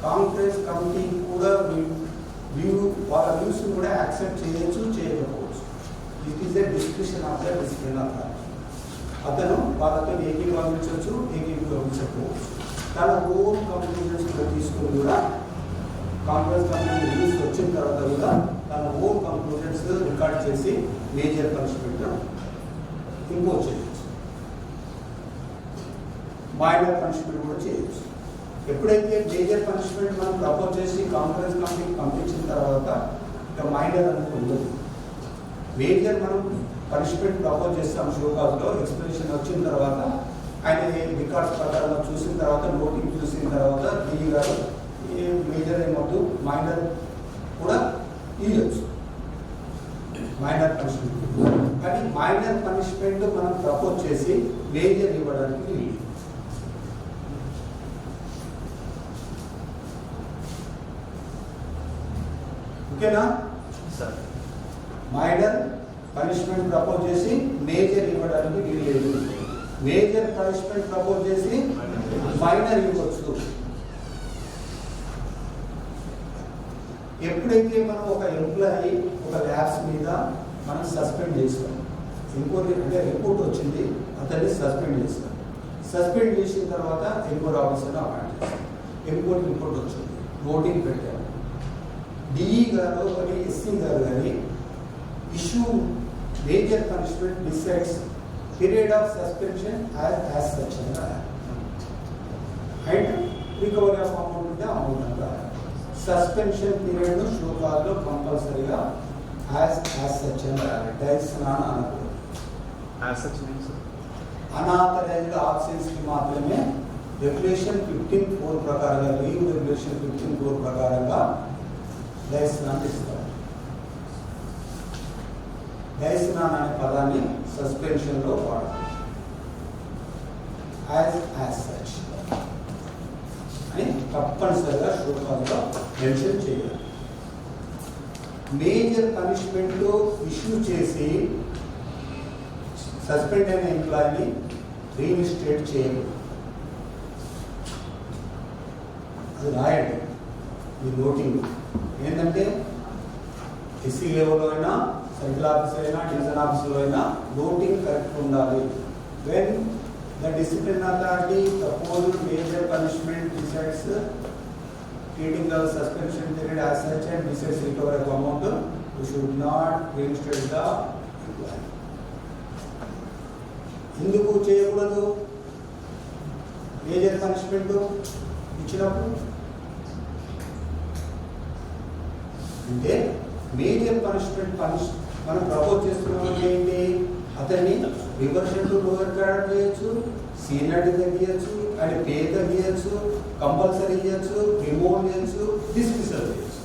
కాంగ్రెస్ కమిటీ కూడా వాళ్ళ వ్యూస్ కూడా యాక్సెప్ట్ చేయొచ్చు, చేయకపోవచ్చు. It is a description of the discipline authority. అతను వాళ్ళతో ఏకీభవించవచ్చు, ఏకీభవించకపోవచ్చు. తన ఓన్ కంక్లూజన్స్ తీసుకుని కూడా కాంగ్రెస్ కమిటీ వ్యూస్ వచ్చిన తర్వాత కూడా తన ఓన్ కంక్లూజన్స్ రికార్డ్ చేసి మేజర్ పనిష్మెంట్ ఇంపోజ్ చేయొచ్చు, మైనర్ పనిష్మెంట్ కూడా చేయొచ్చు. ఎప్పుడైతే మేజర్ పనిష్మెంట్ మనం ప్రపోజ్ చేసి కాంగ్రెస్ కమిటీకి పంపించిన తర్వాత ఇక మైనర్ అనేది ఉండదు. మేజర్ మనం పనిష్మెంట్ ప్రపోజ్ చేస్తాం షోకాజ్లో. ఎక్స్ప్లెనేషన్ వచ్చిన తర్వాత ఆయన రికార్డ్స్ ప్రకారంగా చూసిన తర్వాత నోటింగ్ చూసిన తర్వాత డిఈ గారు మేజర్ ఏమవుతూ మైనర్ కూడా ఇవ్వచ్చు, మైనర్ పనిష్మెంట్. కానీ మైనర్ పనిష్మెంట్ మనం ప్రపోజ్ చేసి మేజర్ ఇవ్వడానికి వీలు. ఓకేనా? మైనర్ పనిష్మెంట్ ప్రపోజ్ చేసి మేజర్ ఇవ్వడానికి వీలు లేదు. మేజర్ పనిష్మెంట్ ప్రపోజ్ చేసి మైనర్ ఇవ్వచ్చు. ఎప్పుడైతే మనం ఒక ఎంప్లాయీ ఒక ల్యాబ్స్ మీద మనం సస్పెండ్ చేస్తాం, ఇంకోటి అంటే రిపోర్ట్ వచ్చింది, అతన్ని సస్పెండ్ చేస్తాం. సస్పెండ్ చేసిన తర్వాత ఎంక్వైరీ ఆఫీసర్ని అపాయింట్ చేస్తాం. ఎంక్వైరీ రిపోర్ట్ వచ్చింది, నోటింగ్ పెట్టాము. డిఈ గారు కానీ ఎస్సీ గారు కానీ issue major punishment decides period of suspension as such and recovery of amount ఉంటే అమౌంట్ అంతా సస్పెన్షన్ పీరియడ్ షోకాజ్లో కంపల్సరీగా యాజ్ సచ్ అనకూడదు. అనాథరైజ్డ్ ఆబ్సెన్స్ కి మాత్రమే రెగ్యులేషన్ 15(4) ప్రకారంగా, లీవ్ రెగ్యులేషన్ 15(4) ప్రకారంగా దయస్నాన్ ఇస్తారు. దయస్నాన్ అనే పదాన్ని సస్పెన్షన్ లో వాడాలి. యాజ్ సచ్ అని తప్పనిసరిగా షోకాజ్లో మెన్షన్ చేయాలి. మేజర్ పనిష్మెంట్ ఇష్యూ చేసి సస్పెండ్ అయిన ఎంప్లాయీని రీఇన్స్టేట్ చేయకూడదు. అది రాయండి ఈ నోటింగ్. ఏంటంటే ఎస్సీ లెవెల్లో అయినా, సెంట్రల్ ఆఫీస్ అయినా, డివిజన్ ఆఫీసులో అయినా నోటింగ్ కరెక్ట్ ఉండాలి. When the discipline authority proposed major punishment decides treating the suspension period as such and decides recovery of amount, you should not reinstate the employee. ఎందుకు చేయకూడదు? Major punishment ఇచ్చినప్పుడు అంటే major punishment మనం propose చేస్తున్నాం ఏంటి? అతన్ని reversion to lower cadre చేయొచ్చు, seniority తగ్గించచ్చు, and pay తగ్గించచ్చు, compulsory చేయొచ్చు, రిమూవ్ చేయొచ్చు, డిస్మిసల్ చేయొచ్చు.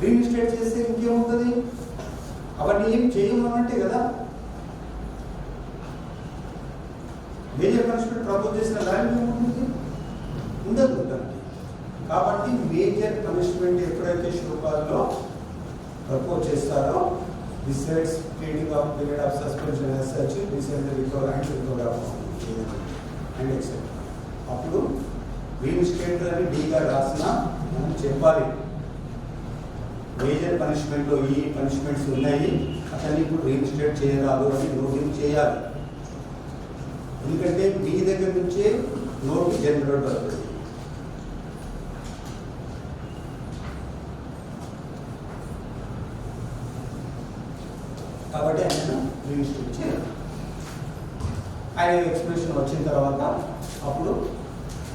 రీఇన్స్టేట్ చేస్తే ఇంకేముంటుంది? అవన్నీ ఏం చేయమనంటే కదా. మేజర్ పనిష్మెంట్ ప్రపోజ్ చేసిన వాల్యూ ఏముంటుంది? ఉండదు దానికి. కాబట్టి మేజర్ పనిష్మెంట్ ఎప్పుడైతే షోకాజ్లో ప్రపోజ్ చేస్తారో decides creating of period of suspension as such, decide the recovery of and etc. అప్పుడు రీఇన్స్టేటర్ అని డీగా రాసిన మనం చెప్పాలి మేజర్ పనిష్మెంట్లో ఈ పనిష్మెంట్స్ ఉన్నాయి, అతన్ని ఇప్పుడు రీఇన్స్టేట్ చేయరాదు అని నోటింగ్ చేయాలి. ఎందుకంటే మీ దగ్గర నుంచే నోట్ జనరేట్ అవుతుంది. కాబట్టి ఆయన రీఇన్స్టేట్ చేయాలి. ఆయన ఎక్స్ప్రెషన్ వచ్చిన తర్వాత అప్పుడు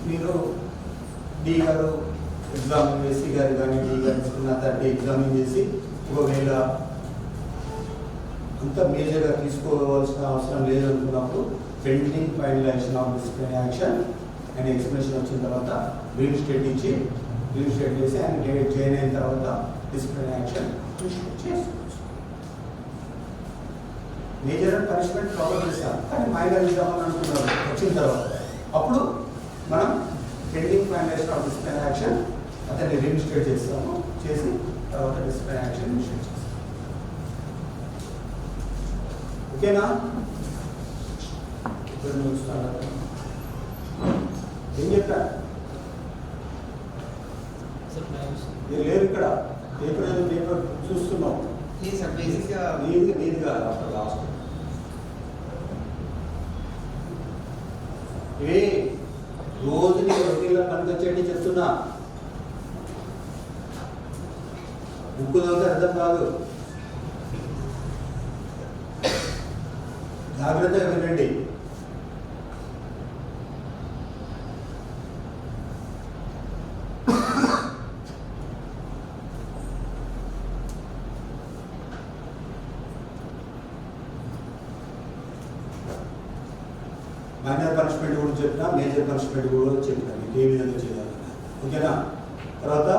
మీరు డి గారు ఎగ్జామ్ ఎస్సీ గారు కానీ డి గారు తీసుకున్న తర్వాత ఎగ్జామిన్ చేసి ఒకవేళ అంత మేజర్గా తీసుకోవాల్సిన అవసరం లేదనుకున్నప్పుడు pending finalization of disciplinary action ఆయన ఎక్స్ప్రెషన్ వచ్చిన తర్వాత రీఇన్స్టేట్ ఇచ్చి రీఇన్స్టేట్ చేసి ఆయన జాయిన్ అయిన తర్వాత డిసిప్లినరీ యాక్షన్ చేసుకోవచ్చు. మేజర్ పనిష్మెంట్ కవర్ చేస్తాం, కానీ మైనర్ ఇద్దామని అనుకున్నారు వచ్చిన తర్వాత అప్పుడు మనం pending finalization of disciplinary action అతన్ని రీఇన్స్టేట్ చేస్తాము, చేసి తర్వాత డిసిప్లినరీ యాక్షన్ ఇనిషియేట్ చేస్తాం. ఓకేనా? ఇప్పుడు ఏం చెప్పాను మీరు లేరు ఇక్కడ, పేపర్ చూస్తున్నాం. నీది కాదు అప్పుడు లాస్ట్ రోజు నీకు రొటీన్లో పనికొచ్చేటి చెప్తున్నా, బుక్ చదివితే అర్థం కాదు. జాగ్రత్తగా వినండి. మైనర్ పనిష్మెంట్ కూడా చెప్పినా, మేజర్ పనిష్మెంట్ కూడా చెప్పినా మీకు ఏ విధంగా చేయాలి. ఓకేనా? తర్వాత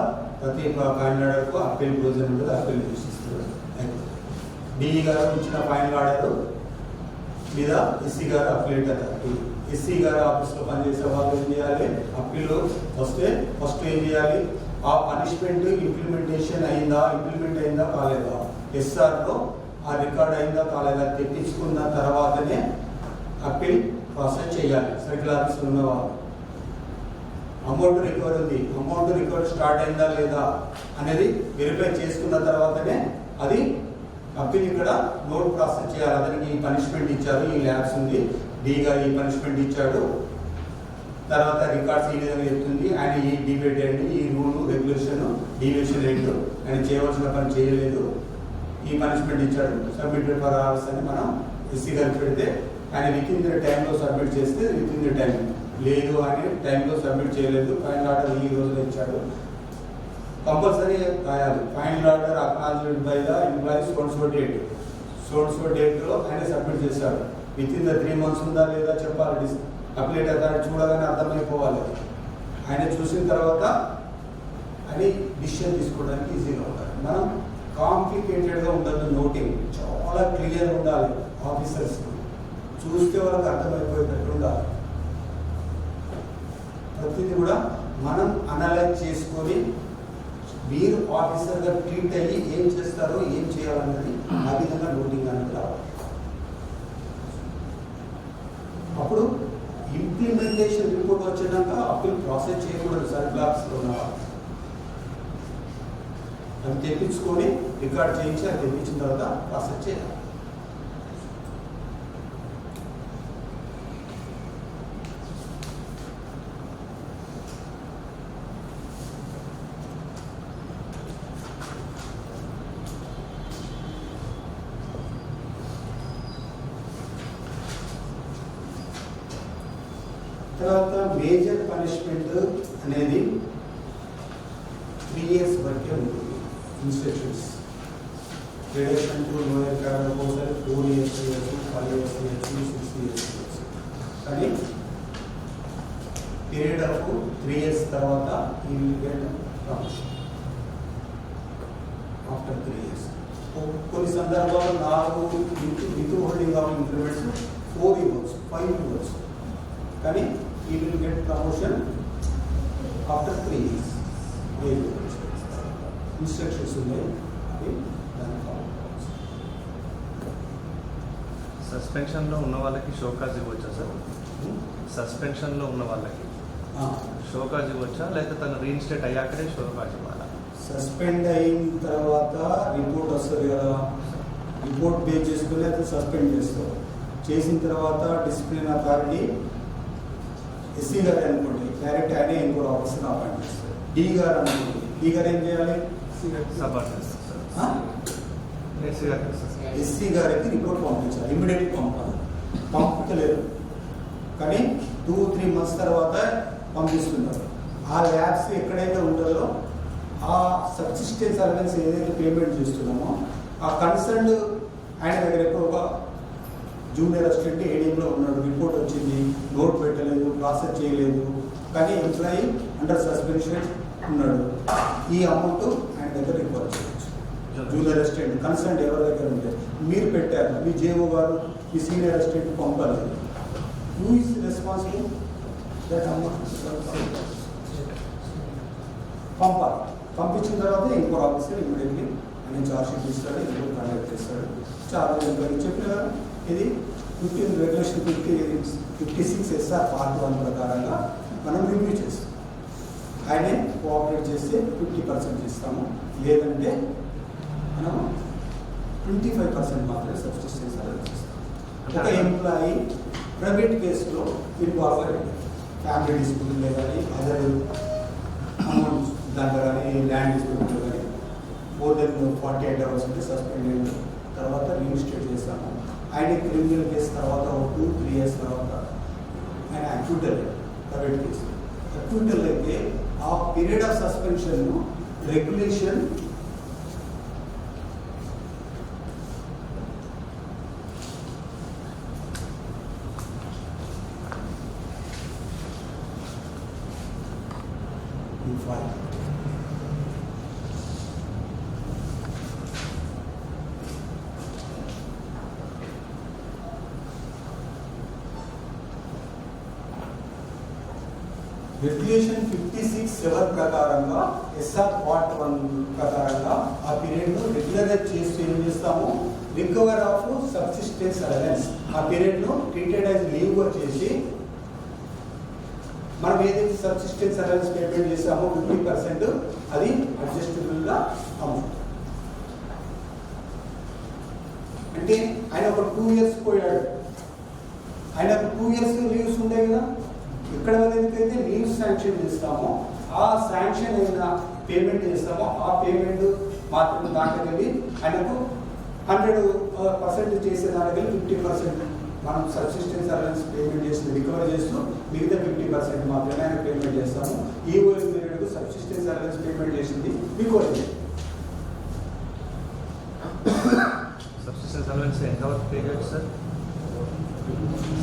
ప్రతి ఫైనల్ ఆర్డర్కు అప్పీల్ ప్రొవిజన్ ఉంటుంది, అప్పీల్ సూచిస్తారు. డిఈ గారు ఇచ్చిన ఫైనల్ ఆర్డర్ మీద ఎస్సీ గారు అప్పీల్ అథారిటీ, ఎస్సీ గారు ఆఫీస్లో పనిచేసే వాళ్ళు ఏం చేయాలి, అప్పీల్ వస్తే ఫస్ట్ ఏం చేయాలి, ఆ పనిష్మెంట్ ఇంప్లిమెంట్ అయిందా కాలేదా, ఎస్ఆర్లో ఆ రికార్డ్ అయిందా కాలేదా తెప్పించుకున్న తర్వాతనే అప్పీల్ ప్రాసెస్ చేయాలి. సర్కిల్ ఆఫీసులో ఉన్నవాళ్ళు అమౌంట్ రికవర్ ఉంది, అమౌంట్ రికవర్ స్టార్ట్ అయిందా లేదా అనేది వెరిఫై చేసుకున్న తర్వాతనే అది అప్పీల్ ఇక్కడ నోట్ ప్రాసెస్ చేయాలి. అతనికి ఈ పనిష్మెంట్ ఇచ్చారు, ఈ ల్యాబ్స్ ఉంది, డీగా ఈ పనిష్మెంట్ ఇచ్చాడు, తర్వాత రికార్డ్స్ ఈ విధంగా చెప్తుంది, ఆయన ఈ డిబేట్ ఏంటి, ఈ రూల్ రెగ్యులేషన్ డీవియేషన్ ఏంటి, ఆయన చేయవలసిన పని చేయలేదు, ఈ పనిష్మెంట్ ఇచ్చాడు, సబ్మిటెడ్ ఫర్ అవర్స్ అని మనం ఎస్సీ గారికి పెడితే ఆయన విత్ ఇన్ ద టైంలో సబ్మిట్ చేస్తే విత్ ఇన్ ద టైం, లేదు అని టైంలో సబ్మిట్ చేయలేదు, ఫైనల్ ఆర్డర్ ఈ రోజులో ఇచ్చాడు, కంపల్సరీ రాయాలి. Final order acknowledged by the employee so డేట్లో ఆయన సబ్మిట్ చేశాడు. విత్ ఇన్ ద 3 months ఉందా లేదా చెప్పాలి. అప్లైట్ అథారిటీ చూడగానే అర్థమైపోవాలి. ఆయన చూసిన తర్వాత అని డిసిషన్ తీసుకోవడానికి ఈజీగా ఉండాలి. మనం కాంప్లికేటెడ్గా ఉండదు, నోటింగ్ చాలా క్లియర్ ఉండాలి. ఆఫీసర్స్ చూస్తే వాళ్ళకి అర్థమైపోయేటట్టు ఉండాలి. ప్రతిదీ కూడా మనం అనలైజ్ చేసుకొని మీరు ఆఫీసర్గా ట్రీట్ అయ్యి ఏం చేస్తారో ఏం చేయాలన్నది ఆ విధంగా నోటింగ్ అనేది రావాలి. అప్పుడు ఇంప్లిమెంటేషన్ రిపోర్ట్ వచ్చినాక అప్పీల్ ప్రాసెస్ చేయకూడదు. సర్కిల్ ఆఫీస్లో ఉన్నవాళ్ళు అది తెప్పించుకొని రికార్డ్ చేయించి అది తెప్పించిన తర్వాత ప్రాసెస్ చేయాలి. తర్వాత మేజర్ పనిష్మెంట్ అనేది 3 years వరకే ఉంటుంది. Instructions reduction to lower cadre కోసం 4 years చేయొచ్చు, 5 years చేయొచ్చు, 6 years చేయొచ్చు. కానీ పీరియడ్ ఆఫ్ 3 years తర్వాత ఈ will get promotion after 3 years. కొన్ని సందర్భాల్లో 4 విత్ హోల్డింగ్ ఆఫ్ ఇంక్రిమెంట్స్ 4 ఇవ్వచ్చు, 5 ఇవ్వచ్చు. కానీ he will get promotion after 3 years. Instructions ఉన్నాయి, అవి దాన్ని ఫాలో కావచ్చు. సస్పెన్షన్లో ఉన్న వాళ్ళకి షోకాజ్ ఇవ్వచ్చా సార్? సస్పెన్షన్లో ఉన్న వాళ్ళకి షోకాజ్ ఇవ్వచ్చా, లేకపోతే తను రీఇన్స్టేట్ అయ్యాకనే షోకాజ్ ఇవ్వాలా? సస్పెండ్ అయిన తర్వాత రిపోర్ట్ వస్తుంది కదా, రిపోర్ట్ బేస్ చేసుకుని అది సస్పెండ్ చేస్తాం. చేసిన తర్వాత డిసిప్లిన్ అథారిటీ ఎస్సీ గారు అనుకోండి, డైరెక్ట్ ఆయనే ఇంకోటి ఆఫీసర్ అపాయింట్ చేస్తారు. డి గారు అనుకోండి, డి గారు ఏం చేయాలి? ఎస్సీ గారికి రిపోర్ట్ పంపించాలి, ఇమీడియట్గా పంపాలి. పంపించలేదు కానీ 2-3 months తర్వాత పంపిస్తున్నారు. ఆ ల్యాబ్స్ ఎక్కడైతే ఉంటుందో ఆ సబ్సిస్టెన్స్ అలవెన్స్ ఏదైతే పేమెంట్ చేస్తున్నామో ఆ కన్సర్న్ ఆయన దగ్గర ఎప్పుడు ఒక జూనియర్ అసిస్టెంట్ ఏడీఎంలో ఉన్నాడు, రిపోర్ట్ వచ్చింది, నోట్ పెట్టలేదు, ప్రాసెస్ చేయలేదు, కానీ ఎంప్లాయీ అండర్ సస్పెన్షన్ ఉన్నాడు, ఈ అమౌంట్ ఆయన దగ్గర రికార్డ్ చేయవచ్చు. జూనియర్ అసిస్టెంట్ కన్సర్న్ ఎవరి దగ్గర ఉంటే మీరు పెట్టారు, మీ జేఓ గారు మీ సీనియర్ అసిస్టెంట్ పంపలేదు, who is responsible? That amount పంపాలి. పంపించిన తర్వాత ఇంకో ఆఫీసర్ ఇమీడియట్లీ ఆయన చార్జ్ షీట్ ఇస్తాడు, ఇంకో కండక్ట్ చేస్తాడు. చాలా ఎంక్వైరీ చెప్పిన కదా, ఇది 15 రెగ్యులేషన్ 56 SR Part 1 ప్రకారంగా మనం రివ్యూ చేస్తాం. ఆయనే కోఆపరేట్ చేస్తే 50% ఇస్తాము, లేదంటే మనం 25% మాత్రమే సబ్సిస్టెన్స్ అలవెన్స్ ఇస్తాం. ఒక ఎంప్లాయీ ప్రైవేట్ కేసులో ఇన్వాల్వ్ అయ్యారు, ఫ్యామిలీ డిస్ప్యూట్లో కానీ అదర్ అమౌంట్ దాంట్లో కానీ ల్యాండ్ డిస్ప్యూట్లో కానీ more than 48 hours ఉంటే సస్పెండ్ అయిన తర్వాత రీఇన్స్టేట్ చేస్తాము. ఆయన క్రిమినల్ కేసు తర్వాత 2-3 years తర్వాత ఆయన అక్యూటల్ ప్రైవేట్ కేసు అక్యూటల్ అయితే ఆ period of suspension regulation regulation 56(7) ప్రకారంగా SR Part 1 ప్రకారంగా ఆ పీరియడ్ను రెగ్యులరైజ్ చేస్తూ ఏం చేస్తాము, రికవర్ ఆఫ్ సబ్సిస్టెన్స్ అలవెన్స్ ఆ పీరియడ్ను ట్రీటెడ్ యాజ్ లీవ్గా చేసి మనం ఏదైతే సబ్సిస్టెన్స్ అలవెన్స్ పేమెంట్ చేసామో 50% అది అడ్జస్టబుల్గా అమౌంట్. అంటే ఆయన ఒక 2 years పోయాడు, ఆయన 2 years లీవ్స్ ఉండే కదా, ఇక్కడ ఏదైతే లీవ్స్ శాంక్షన్ చేస్తామో ఆ శాంక్షన్ అయిన పేమెంట్ చేస్తామో ఆ పేమెంట్ మాత్రం దాంట్లో వెళ్ళి ఆయనకు 100% చేసే దాంట్లో వెళ్ళి 50% మనం సబ్సిస్టెన్స్ అలవెన్స్ పేమెంట్ చేసి రికవర్ చేస్తూ మిగతా 50% మాత్రమే ఆయన పేమెంట్ చేస్తాము. ఈ ఓఎల్ పీరియడ్కు సబ్సిస్టెన్స్ అలవెన్స్ పేమెంట్ చేసింది మీకు సబ్సిస్టెన్స్ అలవెన్స్ ఎంతవరకు పే చేయొచ్చు సార్?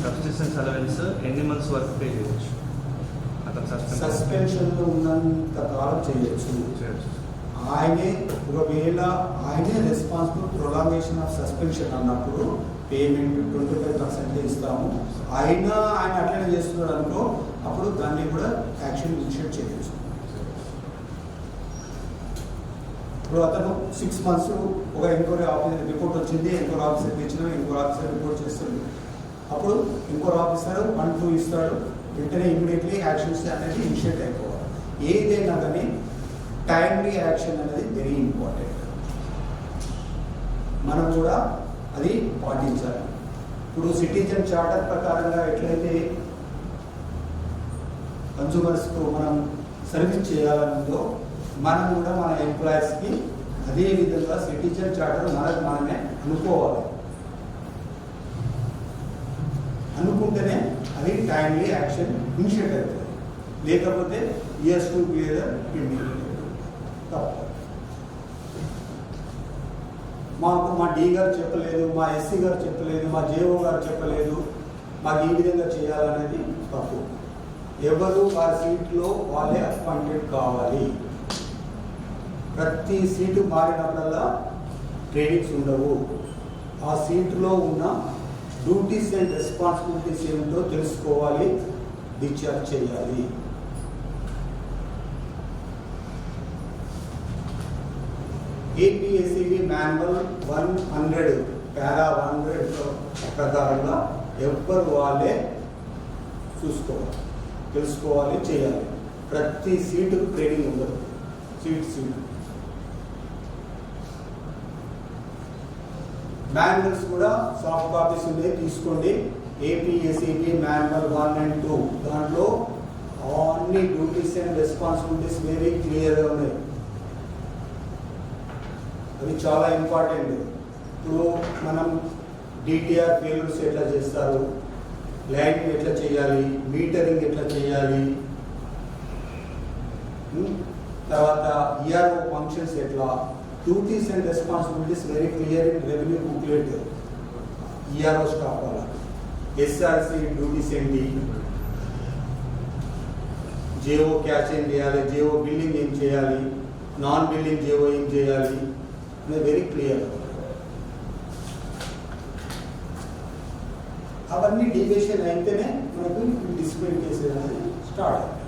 సబ్సిస్టెన్స్ అలవెన్స్ ఎన్ని మంత్స్ వరకు పే చేయొచ్చు? అతను సస్పెన్షన్లో ఉన్నంత కాలం చేయొచ్చు. ఆయనే ఒకవేళ ఆయనే రెస్పాన్సిబుల్ ప్రొలాంగేషన్ ఆఫ్ సస్పెన్షన్ అన్నప్పుడు పేమెంట్ 25% ఇస్తాము. అయినా ఆయన అట్లనే చేస్తున్నాడు అనుకో, అప్పుడు దాన్ని కూడా యాక్షన్ ఇనిషియేట్ చేయొచ్చు. ఇప్పుడు అతను 6 months ఒక ఎంక్వైరీ ఆఫీసర్ రిపోర్ట్ వచ్చింది, ఎంక్వైరీ ఆఫీసర్కి ఇచ్చిన ఇంకో ఆఫీసర్ రిపోర్ట్ చేస్తుంది, అప్పుడు ఇంకో ఆఫీసర్ 1-2 ఇస్తాడు, వెంటనే ఇమీడియట్లీ యాక్షన్స్ అనేది ఇనిషియేట్ అయిపోవాలి. ఏదైనా కానీ టైమ్లీ యాక్షన్ అనేది వెరీ ఇంపార్టెంట్, మనం కూడా అది పాటించాలి. ఇప్పుడు సిటిజన్ చార్టర్ ప్రకారంగా ఎట్లయితే కన్స్యూమర్స్కు మనం సర్వీస్ చేయాలనుందో మనం కూడా మన ఎంప్లాయీస్కి అదే విధంగా సిటిజన్ చార్టర్ మనకు మనమే అనుకోవాలి. అనుకుంటేనే అది టైమ్లీ యాక్షన్ ఇనిషియేట్ అవుతుంది, లేకపోతే ఇయర్స్ టు బిహేవియర్ తప్ప. మాకు మా డి గారు చెప్పలేదు, మా ఎస్సీ గారు చెప్పలేదు, మా జేఓ గారు చెప్పలేదు, మాకు ఈ విధంగా చేయాలనేది తప్పు. ఎవరు వారి సీట్లో వాళ్ళే అపాయింటెడ్ కావాలి. ప్రతి సీటు మారినప్పుడల్లా ట్రైనింగ్స్ ఉండవు. ఆ సీటులో ఉన్న డ్యూటీస్ అండ్ రెస్పాన్సిబిలిటీస్ ఏమిటో తెలుసుకోవాలి, డిశ్చార్జ్ చేయాలి. APSCB మాన్యువల్ 100 పారా 100 ప్రకారంగా ఎవ్వరు వాళ్ళే చూసుకోవాలి, తెలుసుకోవాలి, చేయాలి. ప్రతి సీటుకు ట్రైనింగ్ ఉండదు. సీట్ మాన్యువల్స్ కూడా సాఫ్ట్ కాపీస్ ఉండే తీసుకోండి. ఏపీఎస్ఏపీ మాన్యువల్ 1 and 2 దాంట్లో అన్ని డ్యూటీస్ అండ్ రెస్పాన్సిబిలిటీస్ వెరీ క్లియర్గా ఉన్నాయి. అది చాలా ఇంపార్టెంట్. ఇప్పుడు మనం డిటిఆర్ ఫెయిల్యూర్స్ ఎట్లా చేస్తారు, లైన్ ఎట్లా చేయాలి, మీటరింగ్ ఎట్లా చేయాలి, తర్వాత ఈఆర్ఓ ఫంక్షన్స్ ఎట్లా, duties and responsibilities very clear in revenue booklet. ERO staff వాళ్ళ ఎస్ఆర్సి డ్యూటీస్ ఏంటి, జేఓ క్యాచ్ ఏం చేయాలి, జేఓ బిల్లింగ్ ఏం చేయాలి, నాన్ బిల్లింగ్ జేఓ ఏం చేయాలి అనేది వెరీ క్లియర్. అవన్నీ డివియేషన్ అయితేనే మనకు డిసిప్లిన్ కేసు అనేది స్టార్ట్ అవుతుంది.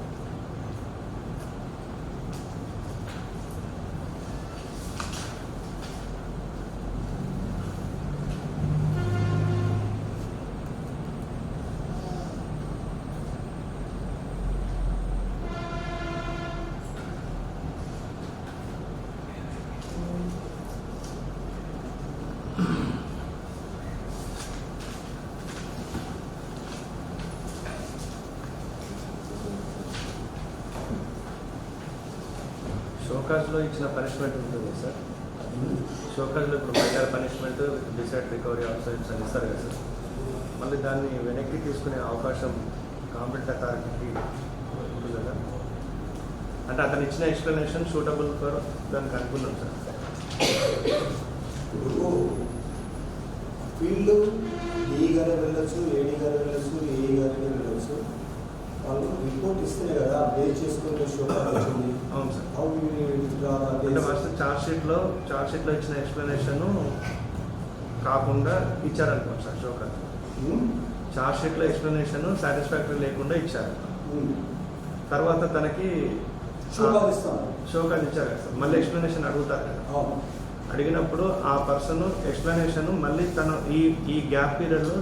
షోకాజ్లో ఇచ్చిన పనిష్మెంట్ ఉంటుంది సార్. షోకాజ్లో ఇప్పుడు minor punishment decide recovery also అని ఇస్తారు కదా సార్. మళ్ళీ దాన్ని వెనక్కి తీసుకునే అవకాశం కాంపిటెంట్ అథారిటీకి ఉంటుంది కదా. అంటే అతను ఇచ్చిన ఎక్స్ప్లెనేషన్ సూటబుల్ ఫర్ దానికి అనుకున్నాం సార్. ఇప్పుడు ఫీల్డ్ డిఈ గారు వెళ్ళొచ్చు, ఏడీ గారు వెళ్ళొచ్చు, ఏఈ గారు వెళ్ళొచ్చు. వాళ్ళు రిపోర్ట్ ఇస్తేనే కదా బేస్ చేసుకుంటే షోకాజ్ వచ్చింది. అవును సార్. అంటే ఫస్ట్ ఛార్జ్ షీట్లో ఇచ్చిన ఎక్స్ప్లెనేషన్ కాకుండా ఇచ్చారనుకోండి సార్. షోకాజ్ ఛార్జ్ షీట్లో ఎక్స్ప్లెనేషన్ సాటిస్ఫాక్టరీ లేకుండా ఇచ్చారు. తర్వాత తనకి షోకాజ్ ఇచ్చారు కదా సార్. మళ్ళీ ఎక్స్ప్లెనేషన్ అడుగుతారు కదా. అడిగినప్పుడు ఆ పర్సన్ ఎక్స్ప్లెనేషన్ మళ్ళీ తన ఈ గ్యాప్ పీరియడ్లో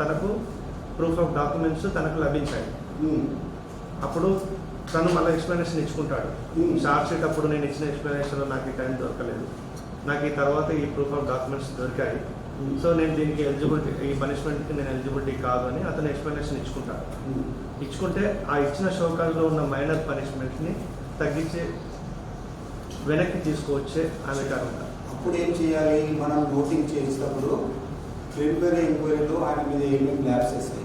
తనకు ప్రూఫ్ ఆఫ్ డాక్యుమెంట్స్ తనకు లభించాయి. అప్పుడు తను మళ్ళీ ఎక్స్ప్లెనేషన్ ఇచ్చుకుంటాడు. ఛార్జ్ షీట్ అప్పుడు నేను ఇచ్చిన ఎక్స్ప్లెనేషన్లో నాకు ఈ టైం దొరకలేదు, నాకు ఈ తర్వాత ఈ ప్రూఫ్ ఆఫ్ డాక్యుమెంట్స్ దొరికాయి, సో నేను దీనికి ఎలిజిబిలిటీ, ఈ పనిష్మెంట్కి నేను ఎలిజిబిలిటీ కాదు అని అతను ఎక్స్ప్లెనేషన్ ఇచ్చుకుంటాడు. ఇచ్చుకుంటే ఆ ఇచ్చిన షోకాజ్లో ఉన్న మైనర్ పనిష్మెంట్ని తగ్గించి వెనక్కి తీసుకువచ్చే అధికారం. అప్పుడు ఏం చేయాలి, మనం నోటింగ్ చేసినప్పుడు ప్రిలిమినరీ ఎంక్వైరీలో ఆయన మీద ఏమేమి ల్యాబ్సెస్ అయింది,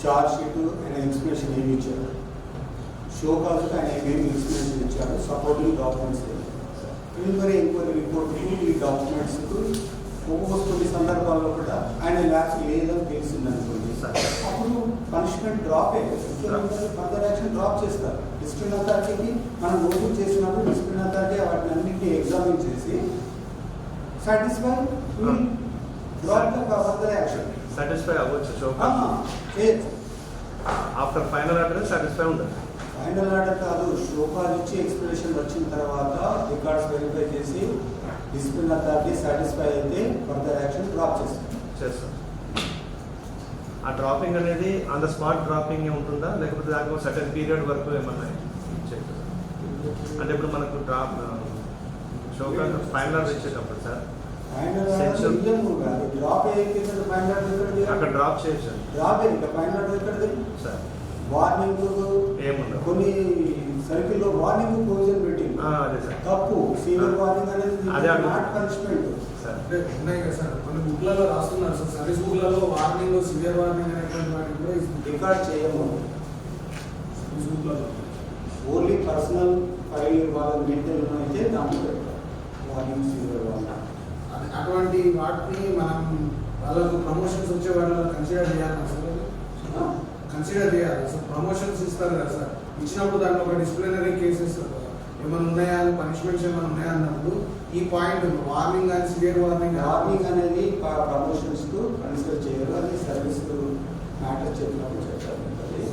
ఛార్జ్ షీట్ ఆయన ఎక్స్ప్లెనేషన్ ఏమి ఇచ్చారు, షోకాజ్ ఆయన ఏమేమి ఎక్స్ప్లెనేషన్ ఇచ్చారు, సపోర్టింగ్ డాక్యుమెంట్స్, ప్రిలిమినరీ ఎంక్వైరీ రిపోర్ట్కి ఈ డాక్యుమెంట్స్కు కొన్ని సందర్భాల్లో కూడా ఆయన ల్యాబ్స్ లేదని తెలిసింది అనుకోండి, అప్పుడు పనిష్మెంట్ డ్రాప్ అయ్యేది, ఫర్దర్ యాక్షన్ డ్రాప్ చేస్తారు. డిసిప్లిన్ అథారిటీకి మనం నోటింగ్ చేసినప్పుడు డిసిప్లిన్ అథారిటీ వాటిని అన్నింటినీ ఎగ్జామిన్ చేసి సాటిస్ఫై ఫర్దర్ యాక్షన్ సాటిస్ఫై అవ్వచ్చు. ఆఫ్టర్ ఫైనల్ ఆర్డర్ సాటిస్ఫై ఉండదు. ఫైనల్ ఆర్డర్ కాదు, షోకాజ్ ఇచ్చి ఎక్స్ప్లెనేషన్ వచ్చిన తర్వాత రికార్డ్స్ వెరిఫై చేసి డిసిప్లిన్ అథారిటీ సాటిస్ఫై అయితే ఫర్దర్ యాక్షన్ డ్రాప్ చేస్తారు. ఆ డ్రాపింగ్ అనేది ఆన్ ద స్పాట్ డ్రాపింగ్ ఉంటుందా, లేకపోతే దానికి సర్టెన్ పీరియడ్ వరకు ఏమన్నా ఇచ్చేది? అంటే ఇప్పుడు మనకు షోకాజ్ ఫైనల్ ఆర్డర్ ఇచ్చేటప్పుడు సార్ అక్కడ డ్రాప్ చేశారు. వార్నింగ్ ఏముండదు, కొన్ని సర్కిల్లో వార్నింగ్ ప్రొవిజన్ పెట్టింది, అదే సార్ తప్పు. సీనియర్ వార్నింగ్ అనేది నాట్ పనిష్మెంట్ ఉన్నాయి కదా సార్. కొన్ని బుక్లలో రాస్తున్నారు సార్, సర్వీస్ బుక్లలో వార్నింగ్, సివియర్ వార్నింగ్ అనేటువంటి వాటిని కూడా రికార్డ్ చేయము. సర్వీస్ బుక్లలో ఓన్లీ పర్సనల్ ఫైల్ వాళ్ళ మెయింటైన్ అయితే దాంట్లో పెట్టారు వార్నింగ్, సివియర్ వార్నింగ్. అటువంటి వాటిని మనం వాళ్ళకు ప్రమోషన్స్ వచ్చే వాళ్ళని కన్సిడర్ చేయాలి సార్. కన్సిడర్ చేయాలి సార్. ప్రమోషన్స్ ఇస్తారు కదా సార్, ఇచ్చినప్పుడు దాంట్లో ఒక డిసిప్లినరీ కేసెస్ ఏమైనా ఉన్నాయా, పనిష్మెంట్స్ ఏమైనా ఉన్నాయా అన్నప్పుడు ఈ point warning and severe warning అనేది ప్రమోషన్స్ కు కన్సిడర్ చేయరు. అది సర్వీస్ మ్యాటర్ చెప్పినప్పుడు చెప్పాలి.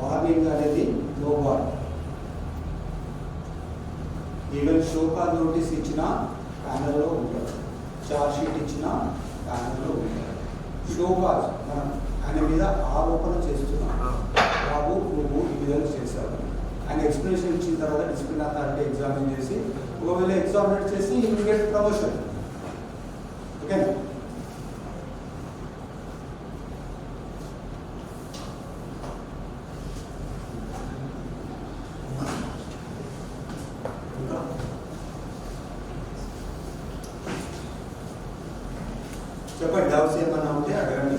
వార్నింగ్ అనేది no warning. Even show cause notice ఇచ్చిన ప్యానల్లో ఉంటారు. ఛార్జ్ షీట్ ఇచ్చిన ప్యానల్లో షోకాజ్ మనం ఆయన మీద ఆరోపణ చేస్తున్నాం. బాబు నువ్వు ఈ విధంగా చేశావు. ఆయన ఎక్స్ప్లెనేషన్ ఇచ్చిన తర్వాత డిసిప్లిన్ అథారిటీ ఎగ్జామిన్ చేసి ఒకవేళ ఎగ్జామినేట్ చేసి ఇమీడియట్ ప్రమోషన్. ఓకే, చెప్పండి. డౌట్స్ ఏమన్నా ఉంటే అడగండి.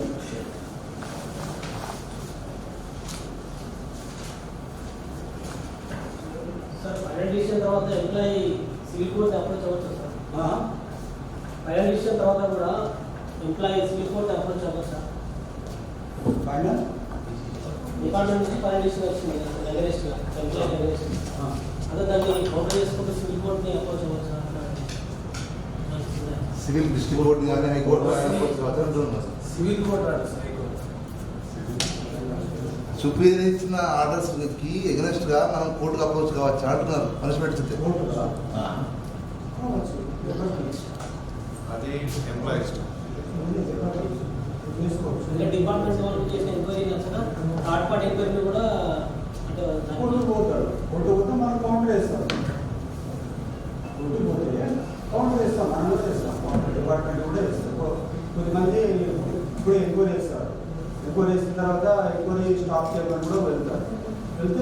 సార్ ఫైనల్ డిసిషన్ తర్వాత ఎంప్లాయీ సివిల్ కోర్ట్ అప్రోచ్ అవ్వచ్చు సార్. ఫైనల్ డిసిషన్ తర్వాత కూడా ఎంప్లాయీ సివిల్ కోర్ట్ అప్రోచ్ అవ్వచ్చు సార్. ఫైనల్ డిపార్ట్మెంట్ నుంచి ఫైనల్ డిసిషన్ వచ్చింది అగెనిస్ట్ ఎంప్లాయీ అగెనిస్ట్. అదే దాన్ని కౌంటర్ చేసుకుంటూ సివిల్ కోర్ట్ని అప్రోచ్ అవ్వచ్చు సార్. సివిల్ డిస్ట్రిక్ట్ కోర్టు కానీ హైకోర్టు సివిల్ కోర్ట్ రాదు సార్, హైకోర్టు. సుప్రీం ఇచ్చిన ఆర్డర్స్ కి ఎగనెస్ట్ గా మనం కోర్టుకు అప్రోచ్ కావచ్చు అంటున్నారు. పనిష్మెంట్ ఇస్తే అది ఎంప్లాయీస్ ఇంకా డిపార్ట్మెంట్ వాళ్ళు చేసిన ఎంక్వైరీ నచ్చిన థర్డ్ పార్టీ ఎంక్వైరీని కూడా అంటే కోర్టు పోతాడు. కోర్టు పోతే మనం కౌంటర్ వేస్తాం. కోర్టు పోతే కౌంటర్ వేస్తాం, మనం కూడా వేస్తాం. కౌంటర్ డిపార్ట్మెంట్ కూడా వేస్తాం. కొద్దిమంది ఇప్పుడు ఎంక్వైరీ వేస్తారు. ఎంక్వైరీ వేసిన తర్వాత ఎంక్వైరీ స్టాప్ చేయమని కూడా వెళ్తారు. వెళ్తే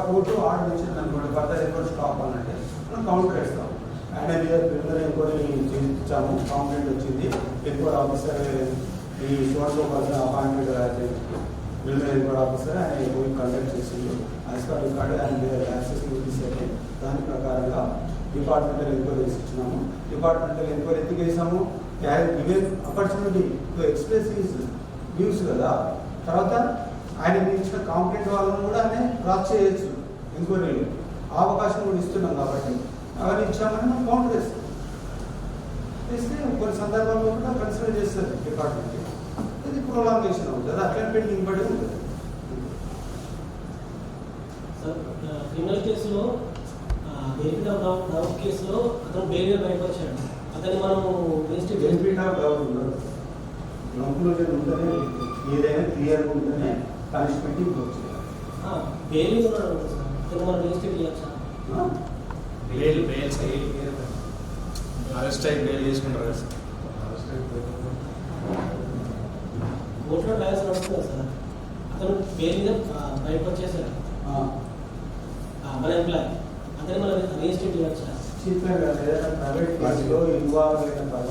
కోర్టు ఆర్డర్ ఇచ్చింది అనుకోండి, ఫర్దర్ ఎంక్వైరీ స్టాప్ అనంటే మనం కౌంటర్ వేస్తాం. అండ్ ప్రిలిమినరీ ఎంక్వైరీ చేయించాము, కాంప్లైంట్ వచ్చింది. ఎంక్వైరీ ఆఫీసర్ ఈ షోర్లో person appointment preliminary enquiry officer ఆయన ఎంక్వైరీ కండక్ట్ చేసింది. ఐస్కార్ రికార్డు అండ్ యాక్సెసిబిలిటీ సెట్ దాని ప్రకారంగా డిపార్ట్మెంటల్ ఎంక్వైరీస్ ఇచ్చినాము. డిపార్ట్మెంటల్ ఎంక్వైరీ ఎందుకు వేసాము? Given opportunity to express his views కదా. తర్వాత ఆయన ఇచ్చిన కాంప్లైంట్ వాళ్ళని కూడా ఆయన క్రాస్ చేయొచ్చు ఎంక్వైరీలో. ఆ అవకాశం కూడా ఇస్తున్నాం కాబట్టి అవన్నీ ఇచ్చామని మనం కౌంటర్ చేస్తాం. చేస్తే కొన్ని సందర్భాల్లో కూడా కన్సిడర్ చేస్తారు డిపార్ట్మెంట్. ఇది ప్రొలాంగేషన్ అవుతుంది, అట్లా పెండింగ్ పడి ఉంటుంది. సార్ క్రిమినల్ కేసులో బెనిఫిట్ ఆఫ్ డౌట్ కేసులో అతను బెయిల్ బయటకు వచ్చాడు. అతన్ని మనము బెనిఫిట్ ఆఫ్ డౌట్ ఉండదు. కంక్లూజన్ ఉంటేనే ఏదైనా క్లియర్గా ఉంటేనే పనిష్మెంట్ ఇవ్వచ్చు. బెయిల్ ఉన్నాడు సార్, అతను మనం రిజిస్టర్ చేయొచ్చా? బెయిల్ అరెస్ట్ అయ్యి బెయిల్ చేసుకుంటారు కదా సార్. కోర్టులో ట్రయల్స్ నడుస్తుంది సార్. అతను బెయిల్ మీద బయటకు వచ్చేసాడు మన ఎంప్లాయీ, అతను మనం రిజిస్టర్ చేయొచ్చా? ప్రైవేట్ కేసులో ఇన్వాల్వ్ అయిన తర్వాత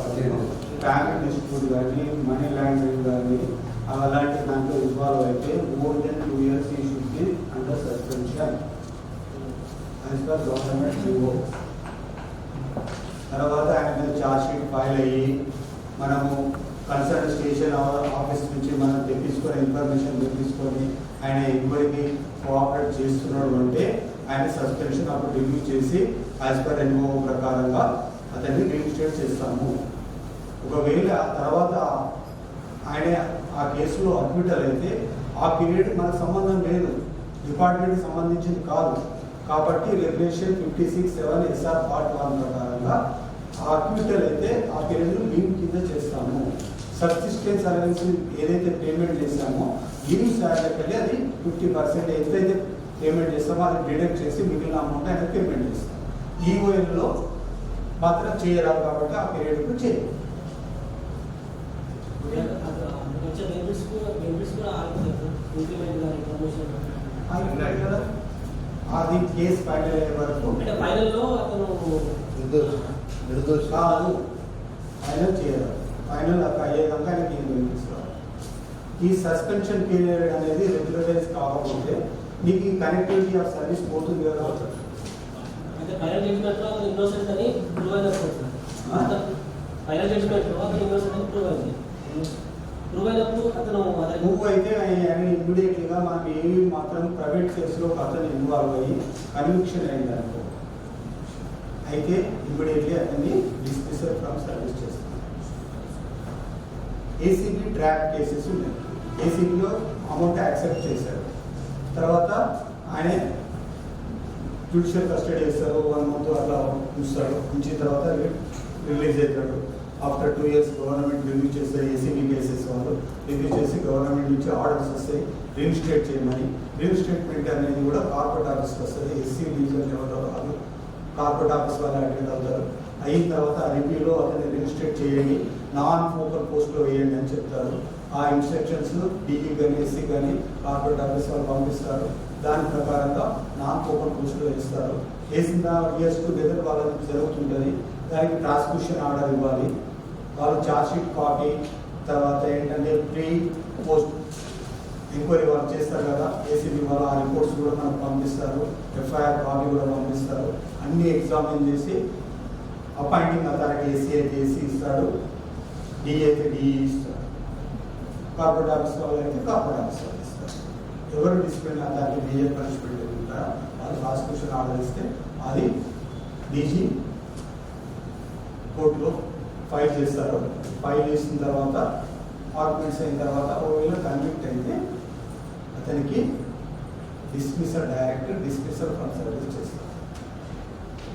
బ్యాంక్ డిస్ప్యూట్ కానీ మనీ లాండరింగ్ కానీ అలాంటి దాంట్లో ఇన్వాల్వ్ అయితే more than 2 years he should be under suspension as per government రివో. తర్వాత ఆయన మీద ఛార్జ్ షీట్ ఫైల్ అయ్యి మనము కన్సర్న్ స్టేషన్ ఆఫీస్ నుంచి మనం తెప్పించుకొని ఇన్ఫర్మేషన్ తెప్పించుకొని ఆయన ఎంక్వైరీకి కోఆపరేట్ చేస్తున్నాడు అంటే ఆయన సస్పెన్షన్ అప్పుడు రివ్యూ చేసి యాజ్ పర్ ఎన్ఓ ప్రకారంగా అతన్ని రిజిస్టర్ చేస్తాము. ఒకవేళ తర్వాత ఆయన ఆ కేసులో అడ్మిటల్ అయితే ఆ పీరియడ్ మనకు సంబంధం లేదు, డిపార్ట్మెంట్కి సంబంధించింది కాదు. కాబట్టి రెగ్యులేషన్ 56(7) SR Part 1 ప్రకారంగా అడ్మిటల్ అయితే ఆ పీరియడ్ను లీవ్ కింద చేస్తాము. సబ్సిస్టెన్స్ అలవెన్స్ ఏదైతే పేమెంట్ చేస్తామో లీవ్ శాలరీకి వెళ్ళి అది 50% ఎంతైతే పేమెంట్ చేస్తామో అది డిడక్ట్ చేసి మిగిలిన అమౌంట్ ఆయన పేమెంట్ చేస్తాం. ఈఓఎల్లో మాత్రం చేయరాదు కాబట్టి ఆ పీరియడ్కు చేయాలి. అది కేసు ఫైనల్ అయ్యే వరకు ఫైనల్లో అతను నిర్దోషి కాదు, ఫైనల్ చేయరాదు. ఫైనల్ అయ్యేదాకా ఆయనకి ఏం బెనిఫిట్స్. ఈ సస్పెన్షన్ పీరియడ్ అనేది రెగ్యులరైజ్ కాకపోతే నీకు ఈ కనెక్టివిటీ ఆఫ్ సర్వీస్ పోతుంది కదా. అంటే ఫైనల్ జడ్జిమెంట్లో అతను ఇన్నోసెంట్ అని ప్రూవ్ అయిన ఫైనల్ జడ్జిమెంట్లో అతను ఇన్నోసెంట్ అని ప్రూవ్ అయింది. ప్రూవ్ అయినప్పుడు అతను మూవ్ అయితే ఆయన ఇమ్మీడియట్లీగా మనం ఏమి మాత్రం ప్రైవేట్ కేసులో అతను ఇన్వాల్వ్ అయ్యి కన్విక్షన్ అయింది అనుకో, అయితే ఇమ్మీడియట్లీ అతన్ని డిస్మిసల్ ఫ్రమ్ సర్వీస్ చేస్తాం. ఏసీబీ ట్రాప్ కేసెస్ ఉన్నాయి. ఏసీబీలో అమౌంట్ యాక్సెప్ట్ చేశారు, తర్వాత ఆయన జ్యుడిషియల్ కస్టడీ చేస్తారు, 1 month అట్లా ఉంచుతాడు. ఉంచిన తర్వాత రిలీజ్ అవుతాడు. ఆఫ్టర్ 2 years గవర్నమెంట్ రివ్యూ చేస్తే ఏసీబీ కేసెస్ వాళ్ళు రివ్యూ చేసి గవర్నమెంట్ నుంచి ఆర్డర్స్ వస్తాయి రిజిస్ట్రేట్ చేయమని. రిజిస్ట్రేట్మెంట్ అనేది కూడా కార్పొరేట్ ఆఫీస్కి వస్తుంది. ఎస్సీ డివిజన్ ఎవరో వాళ్ళు కార్పొరేట్ ఆఫీస్ వాళ్ళు అటెండ్ అవుతారు. అయిన తర్వాత ఆ రివ్యూలో అతన్ని రిజిస్ట్రేట్ చేయండి, నాన్ ఫోకల్ పోస్ట్లో వేయండి అని చెప్తారు. ఆ ఇన్స్ట్రక్షన్స్ డీఈ కానీ ఎస్సీ కానీ కార్పొరేట్ ఆఫీస్ వాళ్ళు పంపిస్తారు. దాని ప్రకారంగా నాన్ ఫోకల్ పోస్ట్లో వేస్తారు. వేసిన ఇయర్స్ టుగెదర్ వాళ్ళకి జరుగుతుంటుంది. దానికి ప్రాసిక్యూషన్ ఆర్డర్ ఇవ్వాలి. వాళ్ళు ఛార్జ్షీట్ కాపీ తర్వాత ఏంటంటే ప్రీ పోస్ట్ ఎంక్వైరీ వాళ్ళు చేస్తారు కదా ఏసీబీ వాళ్ళు, ఆ రిపోర్ట్స్ కూడా మనకు పంపిస్తారు. ఎఫ్ఐఆర్ కాపీ కూడా పంపిస్తారు. అన్నీ ఎగ్జామిన్ చేసి అపాయింటింగ్ అథారిటీ ఏసీ అయితే ఏసీ ఇస్తాడు, డిఈ అయితే డిఈ ఇస్తాడు, కార్పొరేట్ ఆఫీస్ వాళ్ళు అయితే కార్పొరేట్ ఆఫీస్ వాళ్ళు ఇస్తారు. ఎవరు డిసిప్లిన్ అథారిటీ మేజర్ పనిష్మెంట్ ఉంటారో వాళ్ళు ప్రాసిక్యూషన్ ఆర్డర్ ఇస్తే అది డీజీ కోర్టులో ఫైల్ చేస్తారు. ఫైల్ చేసిన తర్వాత ఆర్గ్యుమెంట్స్ అయిన తర్వాత ఒకవేళ కన్విక్ట్ అయితే అతనికి dismissal direct dismissal from service చేస్తారు.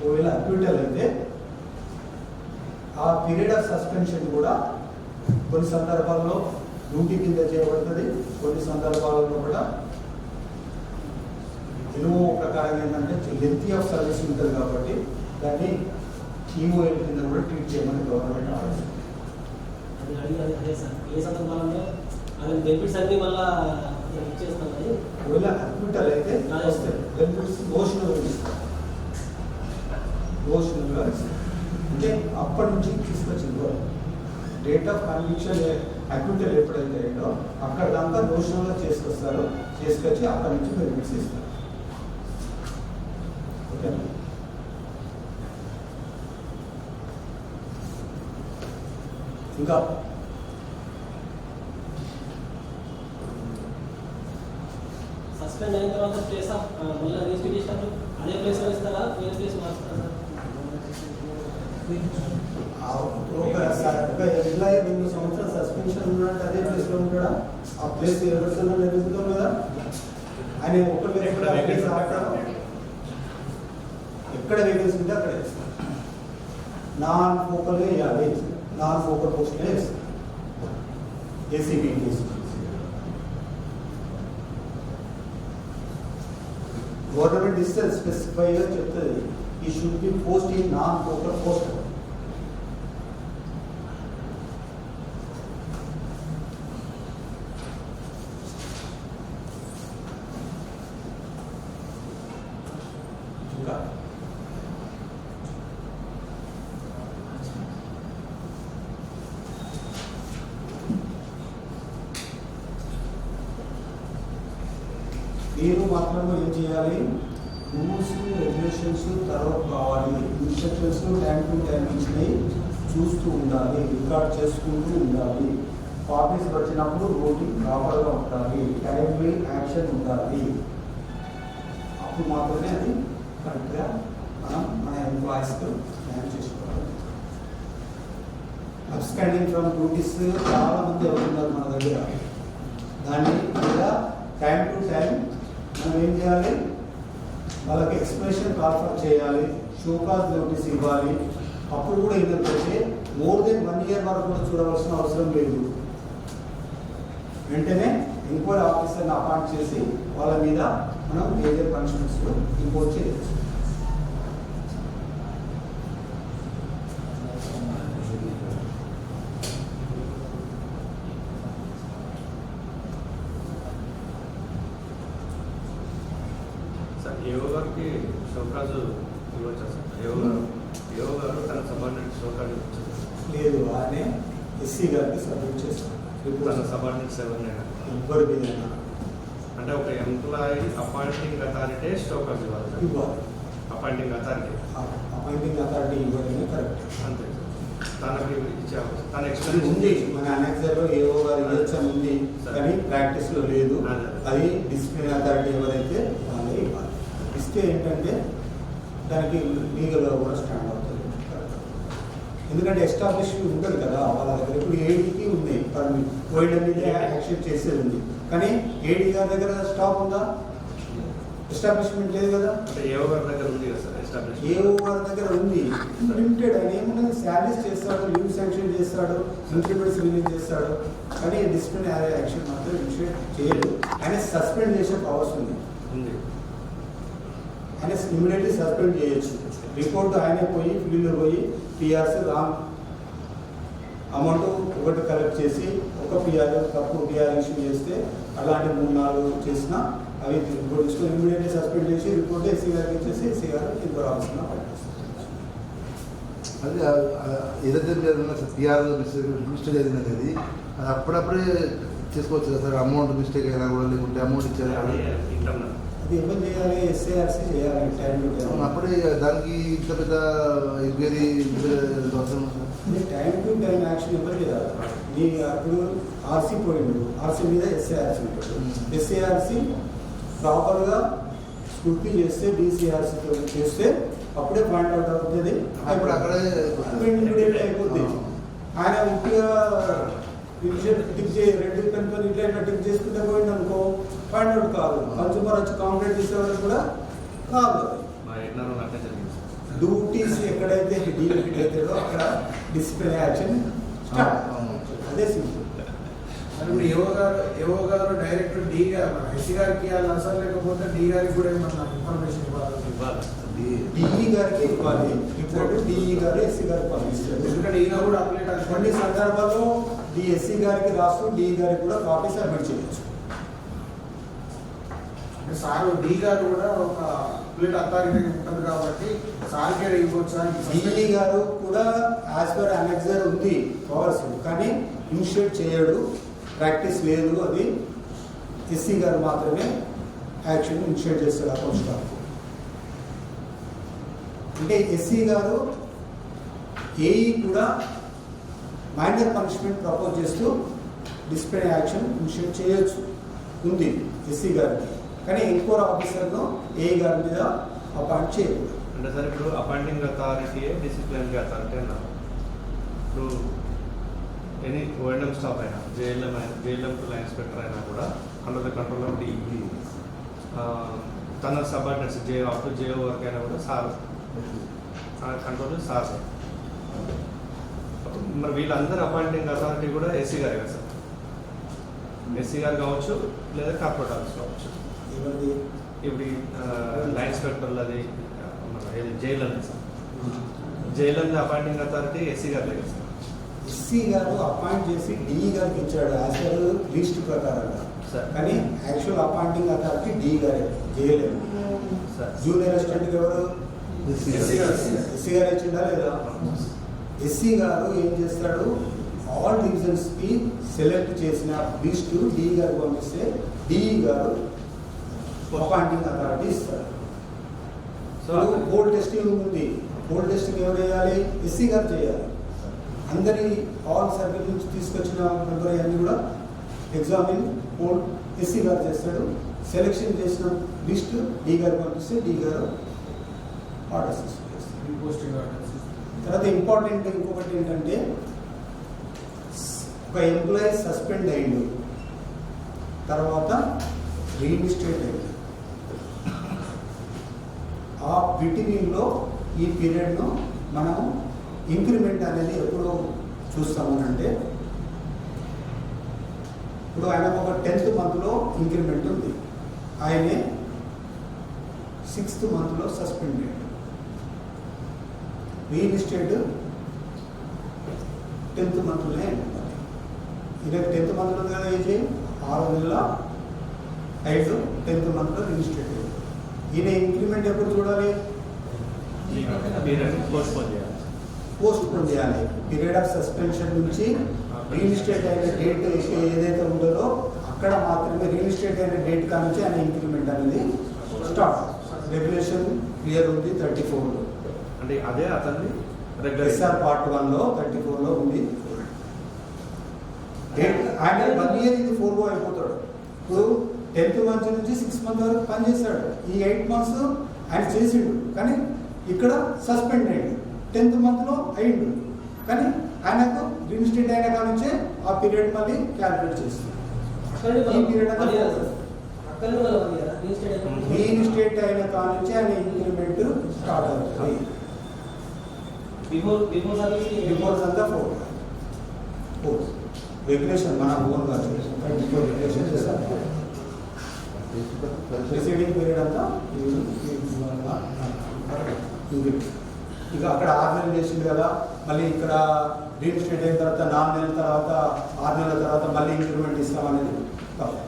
ఒకవేళ అక్విటల్ అయితే ఆ పీరియడ్ ఆఫ్ సస్పెన్షన్ కూడా కొన్ని సందర్భాల్లో డ్యూటీ కింద చేయబడుతుంది, కొన్ని సందర్భాలలో కూడా ఎన్ఓ ప్రకారం ఏంటంటే లెంతీ ఆఫ్ సర్వీస్ ఉంటుంది కాబట్టి దాన్ని ఈఓఎల్ కింద కూడా ట్రీట్ చేయమని గవర్నమెంట్ ఆర్డర్. అదే సార్ ఏ సందర్భాలలో అదే బెనిఫిట్స్ అన్ని మళ్ళీ ఇచ్చేస్తాం. ఒకవేళ అక్విటల్ అయితే వస్తాయి బెనిఫిట్స్ నోషనల్గా ఇస్తారు. నోషనల్గా ఇస్తారు అంటే అప్పటి నుంచి తీసుకొచ్చింది డేట్ ఆఫ్ కన్విక్షన్ అక్విటల్ ఎప్పుడైతే అయిందో అక్కడ దాకా నోషనల్గా చేసుకొస్తారు. చేసుకొచ్చి అక్కడి నుంచి బెనిఫిట్స్ ఇస్తారు. ఓకేనా? ఇంకా సస్పెండ్ అయిన తర్వాత ప్లేస్ ఆఫ్ మళ్ళీ రిజిస్టర్ చేసినప్పుడు అదే ప్లేస్లో ఇస్తారా, వేరే ప్లేస్ మారుస్తారా సార్? ఒక ఎంప్లాయీ 2 సంవత్సరాలు సస్పెన్షన్ ఉన్నట్టు అదే ప్లేస్లో ఉంటాడా? ఆ ప్లేస్ ఎవరికైనా నిలుపుతాం కదా ఆయన ఒక్క ఎక్కడ వేకెన్సీ ఉంటే అక్కడ వేస్తాం. నాన్ ఫోకల్ వేయాలి, నాన్ ఫోకల్ పోస్ట్లే వేస్తాం. ఏసీబీ గవర్నమెంట్ ఇస్తే స్పెసిఫైగా చెప్తుంది ఈ should B post in non focal post. ఇంకా మీరు మాత్రం ఏం చేయాలి? రూల్స్ రెగ్యులేషన్స్ తర్వాత కావాలి. ఇన్స్ట్రక్షన్స్ టైం టు టైం ఇచ్చినాయి చూస్తూ ఉండాలి, రికార్డ్ చేసుకుంటూ ఉండాలి. కాపీస్ వచ్చినప్పుడు రూటింగ్ ప్రాపర్గా ఉండాలి, టైమ్లీ యాక్షన్ ఉండాలి. అప్పుడు మాత్రమే అది కరెక్ట్గా మన ఎంప్లాయీస్కి న్యాయం చేసుకోవాలి. అబ్స్కాండింగ్ ఫ్రమ్ డ్యూటీస్ చాలా మంది ఎవరున్నారు మన దగ్గర. దాన్ని కూడా టైం టు టైం మనం ఏం చేయాలి? వాళ్ళకి ఎక్స్ప్రెషన్ కాల్ఫర్ చేయాలి, షోకాజ్ నోటీస్ ఇవ్వాలి. అప్పుడు కూడా ఏంటంటే మోర్ దెన్ 1 year వరకు కూడా చూడవలసిన అవసరం లేదు. వెంటనే ఎంక్వైరీ ఆఫీసర్ని అపాయింట్ చేసి వాళ్ళ మీద మనం మేజర్ పనిష్మెంట్స్ ఇంపోజ్ చేయవచ్చు. ఏఓ గారికి షోకాజు ఇవ్వచ్చా సార్? ఏఓ గారు తన సబార్డినేట్ షోకాజు ఇవ్వచ్చు లేదు, ఆయనే ఎస్సీ గారికి సబ్మిట్ చేస్తాం. తన సబార్డినేట్స్ ఎవరినైనా ఎవరి మీద అంటే ఒక ఎంప్లాయీ అపాయింటింగ్ అథారిటీ షోకాజు ఇవ్వాలి. అపాయింటింగ్ అథారిటీ అపాయింటింగ్ అథారిటీ ఇవ్వడమే కరెక్ట్. అంతే తనకి ఇచ్చే తన అది ఎక్స్పీరియన్స్ ఉంది, మన అనెక్సర్లో ఏఓ గారి ఇవ్వచ్చని ఉంది, కానీ ప్రాక్టీస్లో లేదు. అది డిసిప్లిన్ అథారిటీ ఎవరైతే వాళ్ళే ఇవ్వాలి. ఇస్తే ఏంటంటే దానికి లీగల్గా కూడా స్టాండ్ అవుతుంది. ఎందుకంటే ఎస్టాబ్లిష్ ఉంటుంది కదా వాళ్ళ దగ్గర. ఇప్పుడు ఏడీకి ఉంది పర్మిట్, ఓఎల్డీ మీద యాక్సెప్ట్ చేసేది ఉంది, కానీ ఏడీ గారి దగ్గర స్టాప్ ఉందా? ఎస్టాబ్లిష్మెంట్ లేదు కదా. అంటే ఏవో గారి దగ్గర ఉంది కదా సార్ ఎస్టాబ్లిష్మెంట్. ఏవో గారి దగ్గర ఉంది, లిమిటెడ్. ఆయన ఏమున్నది, శాలరీస్ చేస్తాడు, లీవ్ శాంక్షన్ చేస్తాడు, ఇంక్రిమెంట్స్ రిలీజ్ చేస్తాడు, కానీ డిసిప్లినరీ యాక్షన్ మాత్రం ఇనిషియేట్ చేయలేదు. ఆయన సస్పెండ్ చేసే పవర్స్ ఉంది. ఆయన ఇమీడియట్లీ సస్పెండ్ చేయొచ్చు. రిపోర్ట్ ఆయనే పోయి ఫీల్డ్లో పోయి పిఆర్స్ రాంగ్ అమౌంట్ ఒకటి కలెక్ట్ చేసి ఒక పిఆర్ తప్పు పిఆర్ ఇష్యూ చేస్తే అలాంటి 3-4 చేసినా అవి రిపోర్ట్ తీసుకొని ఇమీడియట్లీ సస్పెండ్ చేసి రిపోర్ట్ ఎస్సీ గారికి ఇచ్చేసి ఎస్సీ గారు ఇంకో ఆఫీస్లో పనిచేస్తారు. అది ఏదైతే పిఆర్ మిస్టేక్ అయింది అది అప్పుడప్పుడే చేసుకోవచ్చు కదా సార్. అమౌంట్ మిస్టేక్ అయినా కూడా లేకుంటే అమౌంట్ ఇచ్చారు అది ఎవరు చేయాలి, ఎస్ఏఆర్సీ చేయాలి టైం టు టైం. అప్పుడే దానికి ఇంత పెద్ద ఎంక్వైరీ అవసరం. టైం టు టైం యాక్షన్ ఎవరు చేయాలి. నీ అప్పుడు ఆర్సీ పోయిండు, ఆర్సీ మీద ఎస్ఏఆర్సీ ఉంటాడు. ఎస్ఏఆర్సీ ప్రాపర్గా స్కూటీ చేస్తే డీసీఆర్సీతో చేస్తే అప్పుడే పాయింట్ అవుట్ అవుతుంది. అప్పుడు అక్కడే అయిపోతుంది. ఆయన ముఖ్యంగా టిక్ చేయి, రెడ్ కనుక ఇట్లా ఇట్లా టిక్ చేసుకుంటే పోయింది అనుకో పాయింట్ అవుట్ కాదు. కన్సూమర్ వచ్చి కాంప్లైంట్ చేసే వరకు కూడా కాదు. డ్యూటీస్ ఎక్కడైతే డీలిమిట్ అవుతాడో అక్కడ డిసిప్లిన్ యాక్షన్ స్టార్ట్. అదే సింపుల్. ఇప్పుడు ఏవో గారు డైరెక్ట్ డి గారు ఎస్సీ గారికి ఇవ్వాలి సార్, లేకపోతే డి గారికి కూడా ఏమన్నా ఇన్ఫర్మేషన్ ఇవ్వాలి? డిఈ గారికి ఇవ్వాలి రిపోర్ట్. డిఈ గారు ఎస్సీ గారికి పంపిస్తారు. ఎందుకంటే ఈయన కూడా అప్డేట్ కొన్ని సందర్భాల్లో ఎస్సీ గారికి రాస్తూ డిఈ గారికి కూడా కాపీ సబ్మిట్ చేయొచ్చు. సార్ డి గారు కూడా ఒక అప్డేట్ అథారిటీ ఉంటుంది కాబట్టి సార్కే ఇవ్వచ్చు. డిఈ గారు కూడా యాజ్ పర్ అనెక్సర్ ఉంది పవర్స్, కానీ ఇనిషియేట్ చేయడు, ప్రాక్టీస్ లేదు. అది ఎస్సీ గారు మాత్రమే యాక్షన్ ఇనిషియేట్ చేస్తాడు అకౌంట్ స్టాఫ్. అంటే ఎస్సీ గారు ఏఈ కూడా మైనర్ పనిష్మెంట్ ప్రపోజ్ చేస్తూ డిసిప్లినరీ యాక్షన్ ఇనిషియేట్ చేయొచ్చు ఉంది ఎస్సీ గారికి, కానీ ఎంక్వైరీ ఆఫీసర్ను ఏఈ గారి మీద అపాయింట్ చేయకూడదు. అంటే సార్ ఇప్పుడు అపాయింటింగ్ అథారిటీ డిసిప్లినరీ అథారిటీ అన్నారు. ఇప్పుడు ఎనీ ఓఎంఎం స్టాఫ్ అయినా జేఎల్ఎం టు లైన్ ఇన్స్పెక్టర్ అయినా కూడా under the control of DE. తన subordinates up to JO work అయినా కూడా సార్ కంట్రోల్ సార్. మరి వీళ్ళందరూ అపాయింటింగ్ అథారిటీ కూడా ఎస్సీ గారే కదా సార్. ఎస్సీ గారు కావచ్చు లేదా కార్పొరేట్ ఆఫీస్ కావచ్చు. ఇప్పుడు లైన్ ఇన్స్పెక్టర్లు అది jail sir. Jail appointing authority SC గారు లేదు సార్. ఎస్సీ గారు అపాయింట్ చేసి డిఈ గారికి ఇచ్చాడు యాజ్ పర్ లిస్ట్ ప్రకారంగా, కానీ యాక్చువల్ అపాయింటింగ్ అథారిటీ డిఈ గారే, చేయలేదు సార్. జూనియర్ అసిస్టెంట్ ఎవరు ఎస్సీ గారు ఇచ్చిందా లేదా? ఎస్సీ గారు ఏం చేస్తాడు, ఆల్ డివిజన్స్కి సెలెక్ట్ చేసిన లిస్టు డిఈ గారికి పంపిస్తే డిఈ గారు అపాయింటింగ్ అథారిటీ ఇస్తారు. సో పోల్ టెస్టింగ్ ఉంది, పోల్ టెస్టింగ్ ఎవరు చేయాలి? ఎస్సీ గారు చేయాలి. అందరి ఆల్ సర్కిల్ నుంచి తీసుకొచ్చిన మెంబర్ అన్ని కూడా ఎగ్జామిన్ పోల్ ఎస్సీ గారు చేస్తాడు. సెలెక్షన్ చేసిన లిస్ట్ డి గారు పంపిస్తే డి గారు ఆర్డర్స్ చేస్తారు. తర్వాత ఇంపార్టెంట్ ఇంకొకటి ఏంటంటే, ఒక ఎంప్లాయీ సస్పెండ్ అయ్యిండు, తర్వాత రీఇన్స్టేట్ అయ్యింది. ఆ బిట్వీన్లో ఈ పీరియడ్ను మనము ఇంక్రిమెంట్ అనేది ఎప్పుడు చూస్తామనంటే, ఇప్పుడు ఆయన ఒక 10th మంత్లో ఇంక్రిమెంట్ ఉంది, ఆయనే 6th మంత్లో సస్పెండ్ అయ్యాడు. రీఇన్స్టేట్ 10th మంత్లోనే ఉంటుంది. ఇలా 10th మంత్లో కదా ఏజ్ 6 నెలల 5 10th మంత్లో రీఇన్స్టేట్ అయ్యాడు. ఈయన ఇంక్రిమెంట్ ఎప్పుడు చూడాలి? పోస్ట్ పోన్ చేయాలి. పీరియడ్ ఆఫ్ సస్పెన్షన్ నుంచి రీఇన్స్టేట్ అయిన డేట్ ఏదైతే ఉంటుందో అక్కడ మాత్రమే రీఇన్స్టేట్ అయిన డేట్ కానుంచి ఆయన ఇంక్రిమెంట్ అనేది స్టార్ట్. రెగ్యులేషన్ క్లియర్ ఉంది 34లో. అంటే అదే అతన్ని ఎస్ఆర్ పార్ట్ 1లో 34లో ఉంది. ఆయన 1 year ఇది 4 అయిపోతాడు. ఇప్పుడు 10th మంత్ నుంచి 6 months వరకు పనిచేస్తాడు. ఈ 8 months ఆయన చేసిండు, కానీ ఇక్కడ సస్పెండ్ అయ్యిండు. 10th మంత్లో అయ్యిండు, కానీ ఆయనకు రీఇన్స్టేట్ అయిన కాడ నుంచే ఆ పీరియడ్ మళ్ళీ క్యాలిక్యులేట్ చేస్తుంది. ఈ పీరియడ్ అంతా కానీ మళ్ళీ 1 year రీఇన్స్టేట్ అయిన కాడ నుంచి ఆయన ఇంక్రిమెంట్ స్టార్ట్ అవుతుంది. బిఫోర్ సర్వీస్ బిఫోర్ అంతా 4 రెగ్యులేషన్ మన ఓన్గా బిఫోర్ రెగ్యులేషన్ చేస్తారు. ప్రిసీడింగ్ పీరియడ్ అంతా ఇక అక్కడ 6 నెలలు చేసింది కదా, మళ్ళీ ఇక్కడ రీఇన్స్టేట్ అయిన తర్వాత 4 నెలల తర్వాత 6 నెలల తర్వాత మళ్ళీ ఇంక్రిమెంట్ ఇస్తామనేది తప్పు.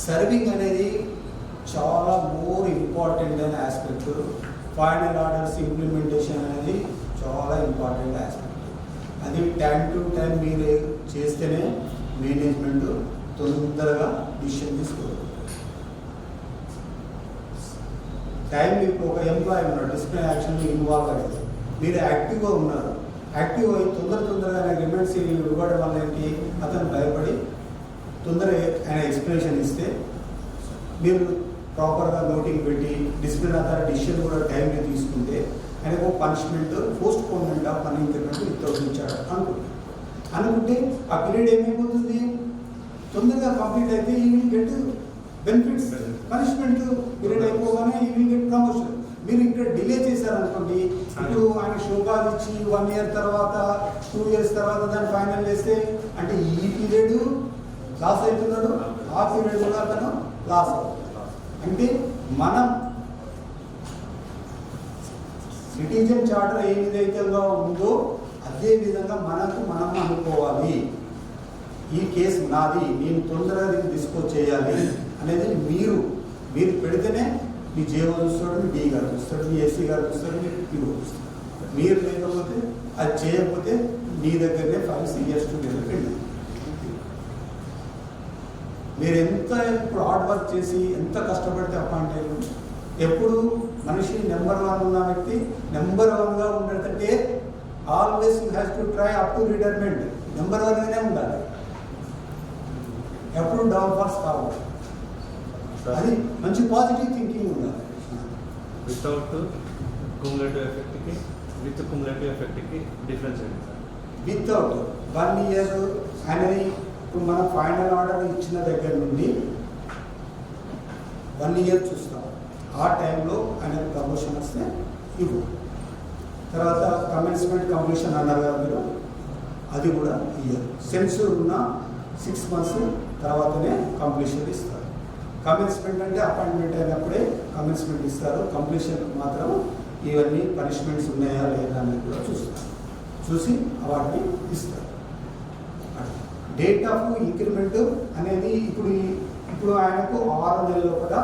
సర్వింగ్ అనేది చాలా మోర్ ఇంపార్టెంట్ అయిన ఆస్పెక్ట్. ఫైనల్ ఆర్డర్స్ ఇంప్లిమెంటేషన్ అనేది చాలా ఇంపార్టెంట్ ఆస్పెక్ట్. అది టైం టు టైం మీరు చేస్తేనే మేనేజ్మెంట్ తొందరగా డిసిషన్ తీసుకోవాలి. టైం ఇప్పుడు ఒక ఎంప్లాయీ ఉన్నారు, డిసిప్లిన్ యాక్షన్లో ఇన్వాల్వ్ అయితే మీరు యాక్టివ్గా ఉన్నారు, యాక్టివ్ అయ్యి తొందరగా ఆయన రిమెంట్స్ ఇవ్వడం వల్ల ఏంటి, అతను భయపడి తొందరగా ఆయన ఎక్స్ప్లెనేషన్ ఇస్తే మీరు ప్రాపర్గా నోటింగ్ పెట్టి డిసిప్లిన్ అథారిటీ డిసిషన్ కూడా టైంలో తీసుకుంటే ఆయనకు punishment postponement of money increment ఇచ్చాడు అనుకుంటే ఆ పీరియడ్ ఏమైపోతుంది, తొందరగా కంప్లీట్ అయితే he will get benefits. Punishment period అయిపోగానే ఈ విల్ గెట్ ప్రమోషన్. మీరు ఇక్కడ డిలే చేశారనుకోండి, ఇప్పుడు ఆయన షోకాలు ఇచ్చి 1 year తర్వాత 2 years తర్వాత దాన్ని ఫైనల్ చేస్తే అంటే ఈ పీరియడ్ లాస్ అవుతున్నాడు, ఆ పీరియడ్ కూడా అతను లాస్ అవుతుంది. అంటే మనం సిటిజన్ చార్టర్ ఏ విధంగా ఉందో అదే విధంగా మనం అనుకోవాలి. ఈ కేసు నాది, నేను తొందరగా దీన్ని డిస్పోజ్ చేయాలి అనేది మీరు పెడితేనే మీ జేఓ చూస్తాడు, మీ డి గారు చూస్తాడు, మీ ఎస్సీ గారు చూస్తాడు, మీ పిఓ చూస్తాడు. మీరు లేకపోతే అది చేయకపోతే మీ దగ్గరనే 5 years టు డెవలప్మెంట్. మీరు ఎంత ఇప్పుడు హార్డ్ వర్క్ చేసి ఎంత కష్టపడితే అపాయింట్ అయ్యారు. ఎప్పుడు మనిషి నెంబర్ 1 ఉన్న వ్యక్తి నెంబర్ 1గా ఉండేటంటే always you has to try up to retirement. Number 1గానే ఉండాలి, ఎప్పుడు డౌన్ ఫాల్స్ కావాలి. అది మంచి పాజిటివ్ థింకింగ్ ఉండాలి. వితౌట్ కుములేటివ్ ఎఫెక్ట్కి విత్ కుములేటివ్ ఎఫెక్ట్కి డిఫరెన్స్ ఏంటి సార్? వితౌట్ 1 year అనేది ఇప్పుడు మనం ఫైనల్ ఆర్డర్ ఇచ్చిన దగ్గర నుండి 1 year చూస్తాం. ఆ టైంలో ఆయనకు ప్రమోషన్ వస్తే ఇవ్వు. తర్వాత కమెన్స్మెంట్ కంప్లీషన్ అన్నారు కదా మీరు, అది కూడా ఇయ్యరు. సెన్సూర్ ఉన్న 6 months తర్వాతనే కంప్లీషన్ ఇస్తారు. కమెన్స్మెంట్ అంటే అపాయింట్మెంట్ అయినప్పుడే కమెన్స్మెంట్ ఇస్తారు. కంప్లీషన్ మాత్రం ఇవన్నీ పనిష్మెంట్స్ ఉన్నాయా లేదా అనేది కూడా చూస్తారు, చూసి వాటిని ఇస్తారు. డేట్ ఆఫ్ ఇంక్రిమెంట్ అనేది ఇప్పుడు ఆయనకు 6 నెలల కూడా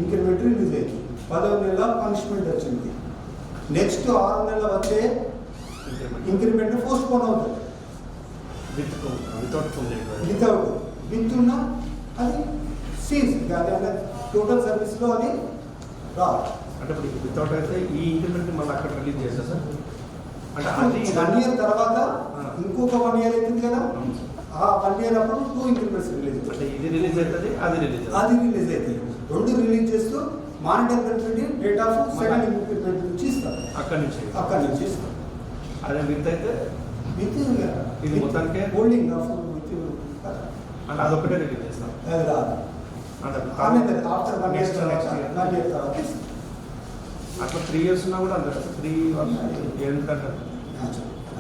ఇంక్రిమెంట్ రిలీజ్ అయింది, 10వ నెల పనిష్మెంట్ వచ్చింది. నెక్స్ట్ 6 నెలలు వచ్చే ఇంక్రిమెంట్ పోస్ట్ పోన్ అవుతుంది. వితౌట్ విత్ ఉన్న అది సీజ్ అదే టోటల్ సర్వీస్లో అది రాదు. అంటే ఇప్పుడు వితౌట్ అయితే ఈ ఇంక్రిమెంట్ మళ్ళీ అక్కడ రిలీజ్ చేస్తా సార్. అంటే అది 1 year తర్వాత ఇంకొక 1 year అవుతుంది కదా, ఆ 1 year అప్పుడు 2 ఇంక్రిమెంట్స్ రిలీజ్ అవుతుంది. అంటే ఇది రిలీజ్ అవుతుంది, అది రిలీజ్ అవుతుంది. 2 రిలీజ్ చేస్తూ monitor benefit date of second increment నుంచి ఇస్తారు. అక్కడి నుంచి ఇస్తారు. అదే విత్ అయితే విత్ ఇది మొత్తానికి హోల్డింగ్ ఆఫ్ విత్ అంటే అదొకటే రిలీజ్ చేస్తాం. అది రాదు. అంటే ఆఫ్టర్ 1 year తర్వాత అట్లా 3 years ఉన్నా కూడా అంతే 3 ఎందుకంటే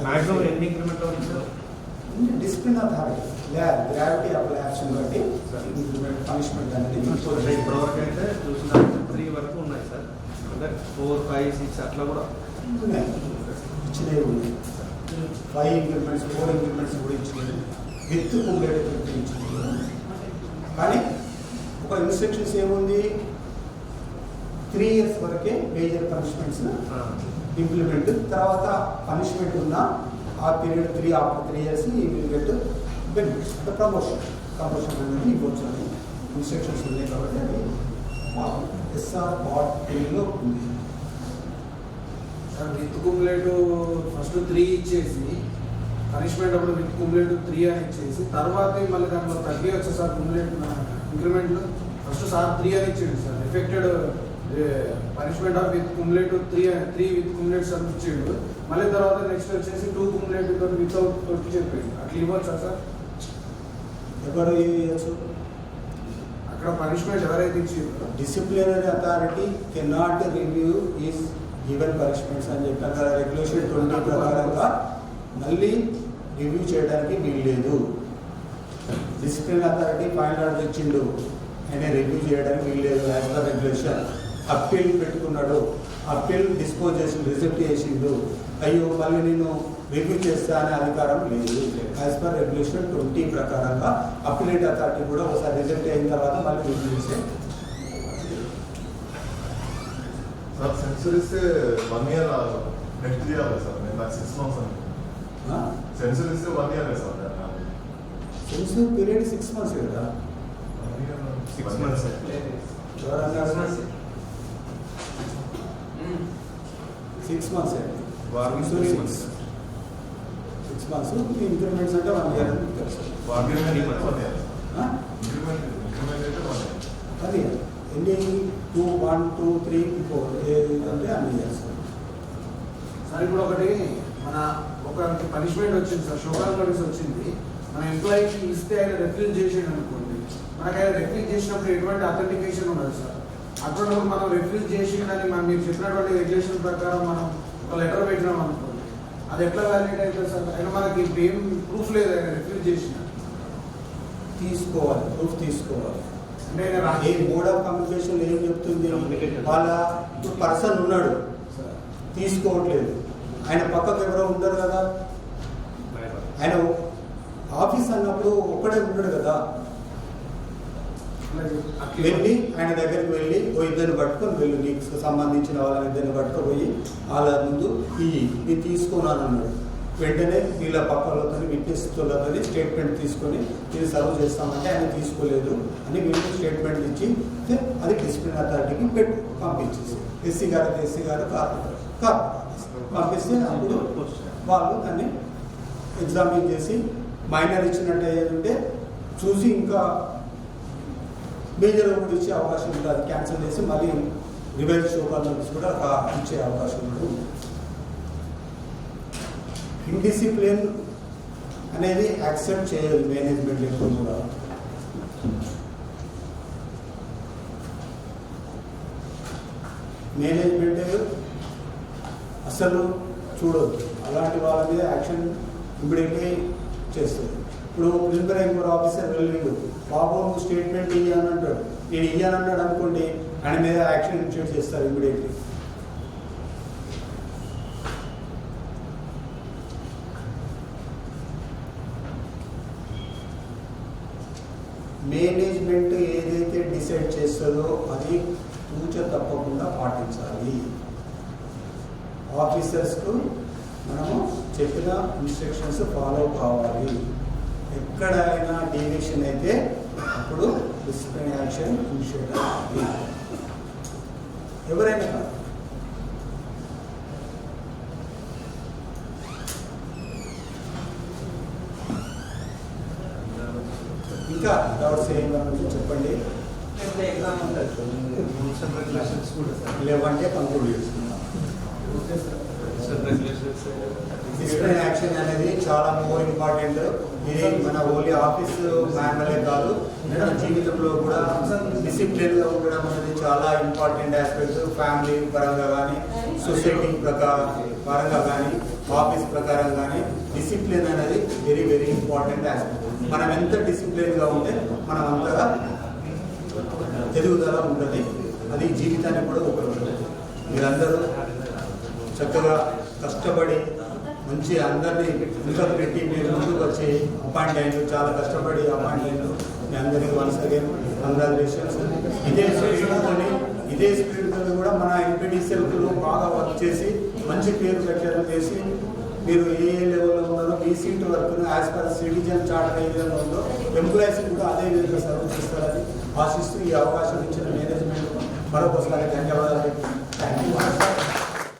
మ్యాక్సిమం ఎన్ని ఇంక్రిమెంట్ అవుతుంది? Discipline authority gravity of action బట్టి పనిష్మెంట్ అనేది ఇప్పటివరకు అయితే చూసిన 3 వరకు ఉన్నాయి సార్. అంటే 4, 5, 6 అట్లా కూడా ఉన్నాయి, ఇచ్చినవి ఉన్నాయి. 5 ఇంక్రిమెంట్స్ 4 ఇంక్రిమెంట్స్ కూడా ఇచ్చినవి విత్ కుములేటివ్ ఇచ్చినవి. కానీ ఒక ఇన్స్ట్రక్షన్స్ ఏముంది, 3 years వరకే మేజర్ పనిష్మెంట్స్ ఇంప్లిమెంట్. తర్వాత పనిష్మెంట్ ఉన్న ఆ పీరియడ్ 3 after 3 years ఈ విల్ గెట్ బెనిఫిట్స్. అంటే ప్రమోషన్ అనేది ఇవ్వచ్చు అని ఇన్స్ట్రక్షన్స్ ఉన్నాయి. కాబట్టి అది ఎస్ఆర్ పార్ట్ 3లో ఉంది. విత్ కుములేటివ్ ఫస్ట్ 3 ఇచ్చేసి పనిష్మెంట్ అప్పుడు విత్ కుములేటివ్ 3 అని ఇచ్చేసి తర్వాత మళ్ళీ దాంట్లో తగ్గి వచ్చే సార్ కుములేటివ్ ఇంక్రిమెంట్లు ఫస్ట్ సార్ 3 అని ఇచ్చేది sir. Affected punishment of with cumulative 3 with cumulative serve ఇచ్చిండు. మళ్ళీ తర్వాత నెక్స్ట్ వచ్చేసి 2 కుములేటివ్ తో వితౌట్ తోటి చెప్పిండు. అట్లా ఇవ్వచ్చా సార్? ఎవరు ఇవ్వచ్చు? అక్కడ పనిష్మెంట్ ఎవరైతే ఇచ్చిండ్రో disciplinary authority cannot review is given punishments అని చెప్పాను కదా. రెగ్యులేషన్ 20 ప్రకారంగా మళ్ళీ రివ్యూ చేయడానికి వీలు లేదు. డిసిప్లినరీ అథారిటీ ఫైనల్ ఆర్డర్ ఇచ్చిండు, ఆయన రివ్యూ చేయడానికి వీలు లేదు. యాజ్ పర్ రెగ్యులేషన్ అప్పీల్ పెట్టుకున్నాడు, అప్పీల్ డిస్పోజ్ చేసి రిజెక్ట్ చేసిండు, అయ్యో మళ్ళీ నేను రివ్యూ చేస్తా అనే అధికారం లేదు. యాజ్ పర్ రెగ్యులేషన్ 20 ప్రకారంగా అప్పీలేట్ అథారిటీ కూడా ఒకసారి రిజెక్ట్ అయిన తర్వాత మళ్ళీ రివ్యూ చేసే. సార్ సెన్సర్ ఇస్తే 1 ఇయర్ నెక్స్ట్ చేయాలి సార్, నేను నాకు 6 months అని. సెన్సర్ ఇస్తే 1 year sir, sensitive period 6 months కదా. 6 months. ఎవరన్నారు? 6 months అండి. 6 months. ఇంక్రిమెంట్స్ అంటే 1 year అని తెలుసు. ఇంక్రిమెంట్ అయితే 1 year. ఆ? ఇంక్రిమెంట్ అయితే 1 year. అది ఎన్ని 2, 1, 2, 3, 4 అంటే అన్ని ఇయర్స్. సార్ ఇప్పుడు ఒకటి మన ఒక పనిష్మెంట్ వచ్చింది సార్, షోకాల్ నోటీస్ వచ్చింది. మన ఎంప్లాయీకి ఇస్తే ఆయన రిఫ్యూజ్ చేసాడు అనుకోండి, మనకు ఆయన రిఫ్యూజ్ చేసినప్పుడు ఎటువంటి అథెంటికేషన్ ఉండదు సార్. అటువంటి మనం రిఫ్యూజ్ చేసిందని మనం మీరు చెప్పినటువంటి రెగ్యులేషన్ ప్రకారం మనం ఒక లెటర్ పెట్టినాం అనుకోండి, అది ఎట్లా వ్యాలిడేట్ అవుతుంది సార్? ఆయన మనకి ఏం ప్రూఫ్ లేదు ఆయన రిఫ్యూజ్ చేసిన. తీసుకోవాలి, ప్రూఫ్ తీసుకోవాలి. అంటే ఏ మోడ్ ఆఫ్ కమ్యూనికేషన్ ఏం చెప్తుంది? వాళ్ళ పర్సన్ ఉన్నాడు, తీసుకోవట్లేదు, ఆయన పక్కకు ఎవరో ఉండరు కదా. ఆయన ఆఫీస్ అన్నప్పుడు ఒక్కడే ఉండడు కదా. వెళ్ళి ఆయన దగ్గరికి వెళ్ళి ఓ ఇద్దరిని పట్టుకొని వెళ్ళు, నీకు సంబంధించిన వాళ్ళని ఇద్దరిని పట్టుకుపోయి వాళ్ళ ముందు ఇది తీసుకున్నాను అన్నాడు. వెంటనే వీళ్ళ పక్కలతో విట్నెస్తో స్టేట్మెంట్ తీసుకొని ఇది సర్వ్ చేస్తామంటే ఆయన తీసుకోలేదు అని వీళ్ళు స్టేట్మెంట్ ఇచ్చి అది డిసిప్లిన్ అథారిటీకి పంపించేసి ఎస్సీ గారు పంపిస్తే అప్పుడు వాళ్ళు దాన్ని ఎగ్జామిన్ చేసి మైనర్ ఇచ్చినట్టు ఏదంటే చూసి ఇంకా మేజర్ కూడా ఇచ్చే అవకాశం ఉంటుంది. అది క్యాన్సిల్ చేసి మళ్ళీ రివైజ్ షోకాల్ నోటీస్ కూడా ఇచ్చే అవకాశం ఉంటుంది. ఇండిసిప్లిన్ అనేది యాక్సెప్ట్ చేయదు మేనేజ్మెంట్ ఎప్పుడు కూడా. మేనేజ్మెంట్ అసలు చూడదు, అలాంటి వాళ్ళ మీద యాక్షన్ ఇమ్మీడియట్లీ చేస్తుంది. ఇప్పుడు ప్రిన్సిపల్ ఎంక్వైరీ ఆఫీసర్ వెళ్ళిండు, బాబు నువ్వు స్టేట్మెంట్ ఇయ్యాను అంటాడు, నేను ఇయ్యానన్నాడు అనుకోండి, ఆయన మీద యాక్షన్ ఇనిషియేట్ చేస్తారు ఇమ్మీడియట్లీ. మేనేజ్మెంట్ ఏదైతే డిసైడ్ చేస్తుందో అది తూచ తప్పకుండా పాటించాలి. ఆఫీసర్స్కు మనము చెప్పిన ఇన్స్ట్రక్షన్స్ ఫాలో కావాలి. ఎక్కడైనా డీవియేషన్ అయితే అప్పుడు డిసిప్లిన్ యాక్షన్ ఇనిషియేట్ అవ్వాలి. ఎవరైనా కాదు. ఇంకా డౌట్స్ ఏమైనా చెప్పండి. లేవంటే కంక్లూడ్ చేసుకుందాం. డిసిప్లిన్ యాక్షన్ అనేది చాలా మోర్ ఇంపార్టెంట్. ఇది మన ఓన్లీ ఆఫీస్ మాన్యువలే కాదు, మన జీవితంలో కూడా డిసిప్లిన్గా ఉండడం అనేది చాలా ఇంపార్టెంట్ ఆస్పెక్ట్. ఫ్యామిలీ పరంగా కానీ, సొసైటీ పరంగా కానీ, ఆఫీస్ ప్రకారం కానీ డిసిప్లిన్ అనేది వెరీ వెరీ ఇంపార్టెంట్ ఆస్పెక్ట్. మనం ఎంత డిసిప్లిన్గా ఉంటే మనం అంతగా ఎదుగుదల ఉంటుంది. అది జీవితానికి కూడా ఉపయోగపడుతుంది. మీరందరూ చక్కగా కష్టపడి మంచి అందరినీ ముందుకు పెట్టి మీరు ముందుకు వచ్చి అపాయింట్ అయ్యారు, చాలా కష్టపడి అపాయింట్ అయ్యారు. మీ అందరికీ వన్స్ అగైన్ కంగ్రాచులేషన్స్. ఇదే స్పిరిట్తో కూడా మన ఎంపీడీసీఎల్లో బాగా వర్క్ చేసి మంచి పేరు పెట్టారు చేసి మీరు ఏ లెవెల్లో ఉన్నారో మీ సీట్ వరకు యాజ్ పర్ సిటిజన్ చార్టర్ ఏ విధంగా ఉందో ఎంప్లాయీస్ కూడా అదే విధంగా సర్వ్ చేస్తారని ఆశిస్తూ ఈ అవకాశం ఇచ్చిన మేనేజ్మెంట్ మరొకసారి ధన్యవాదాలు. Thank you.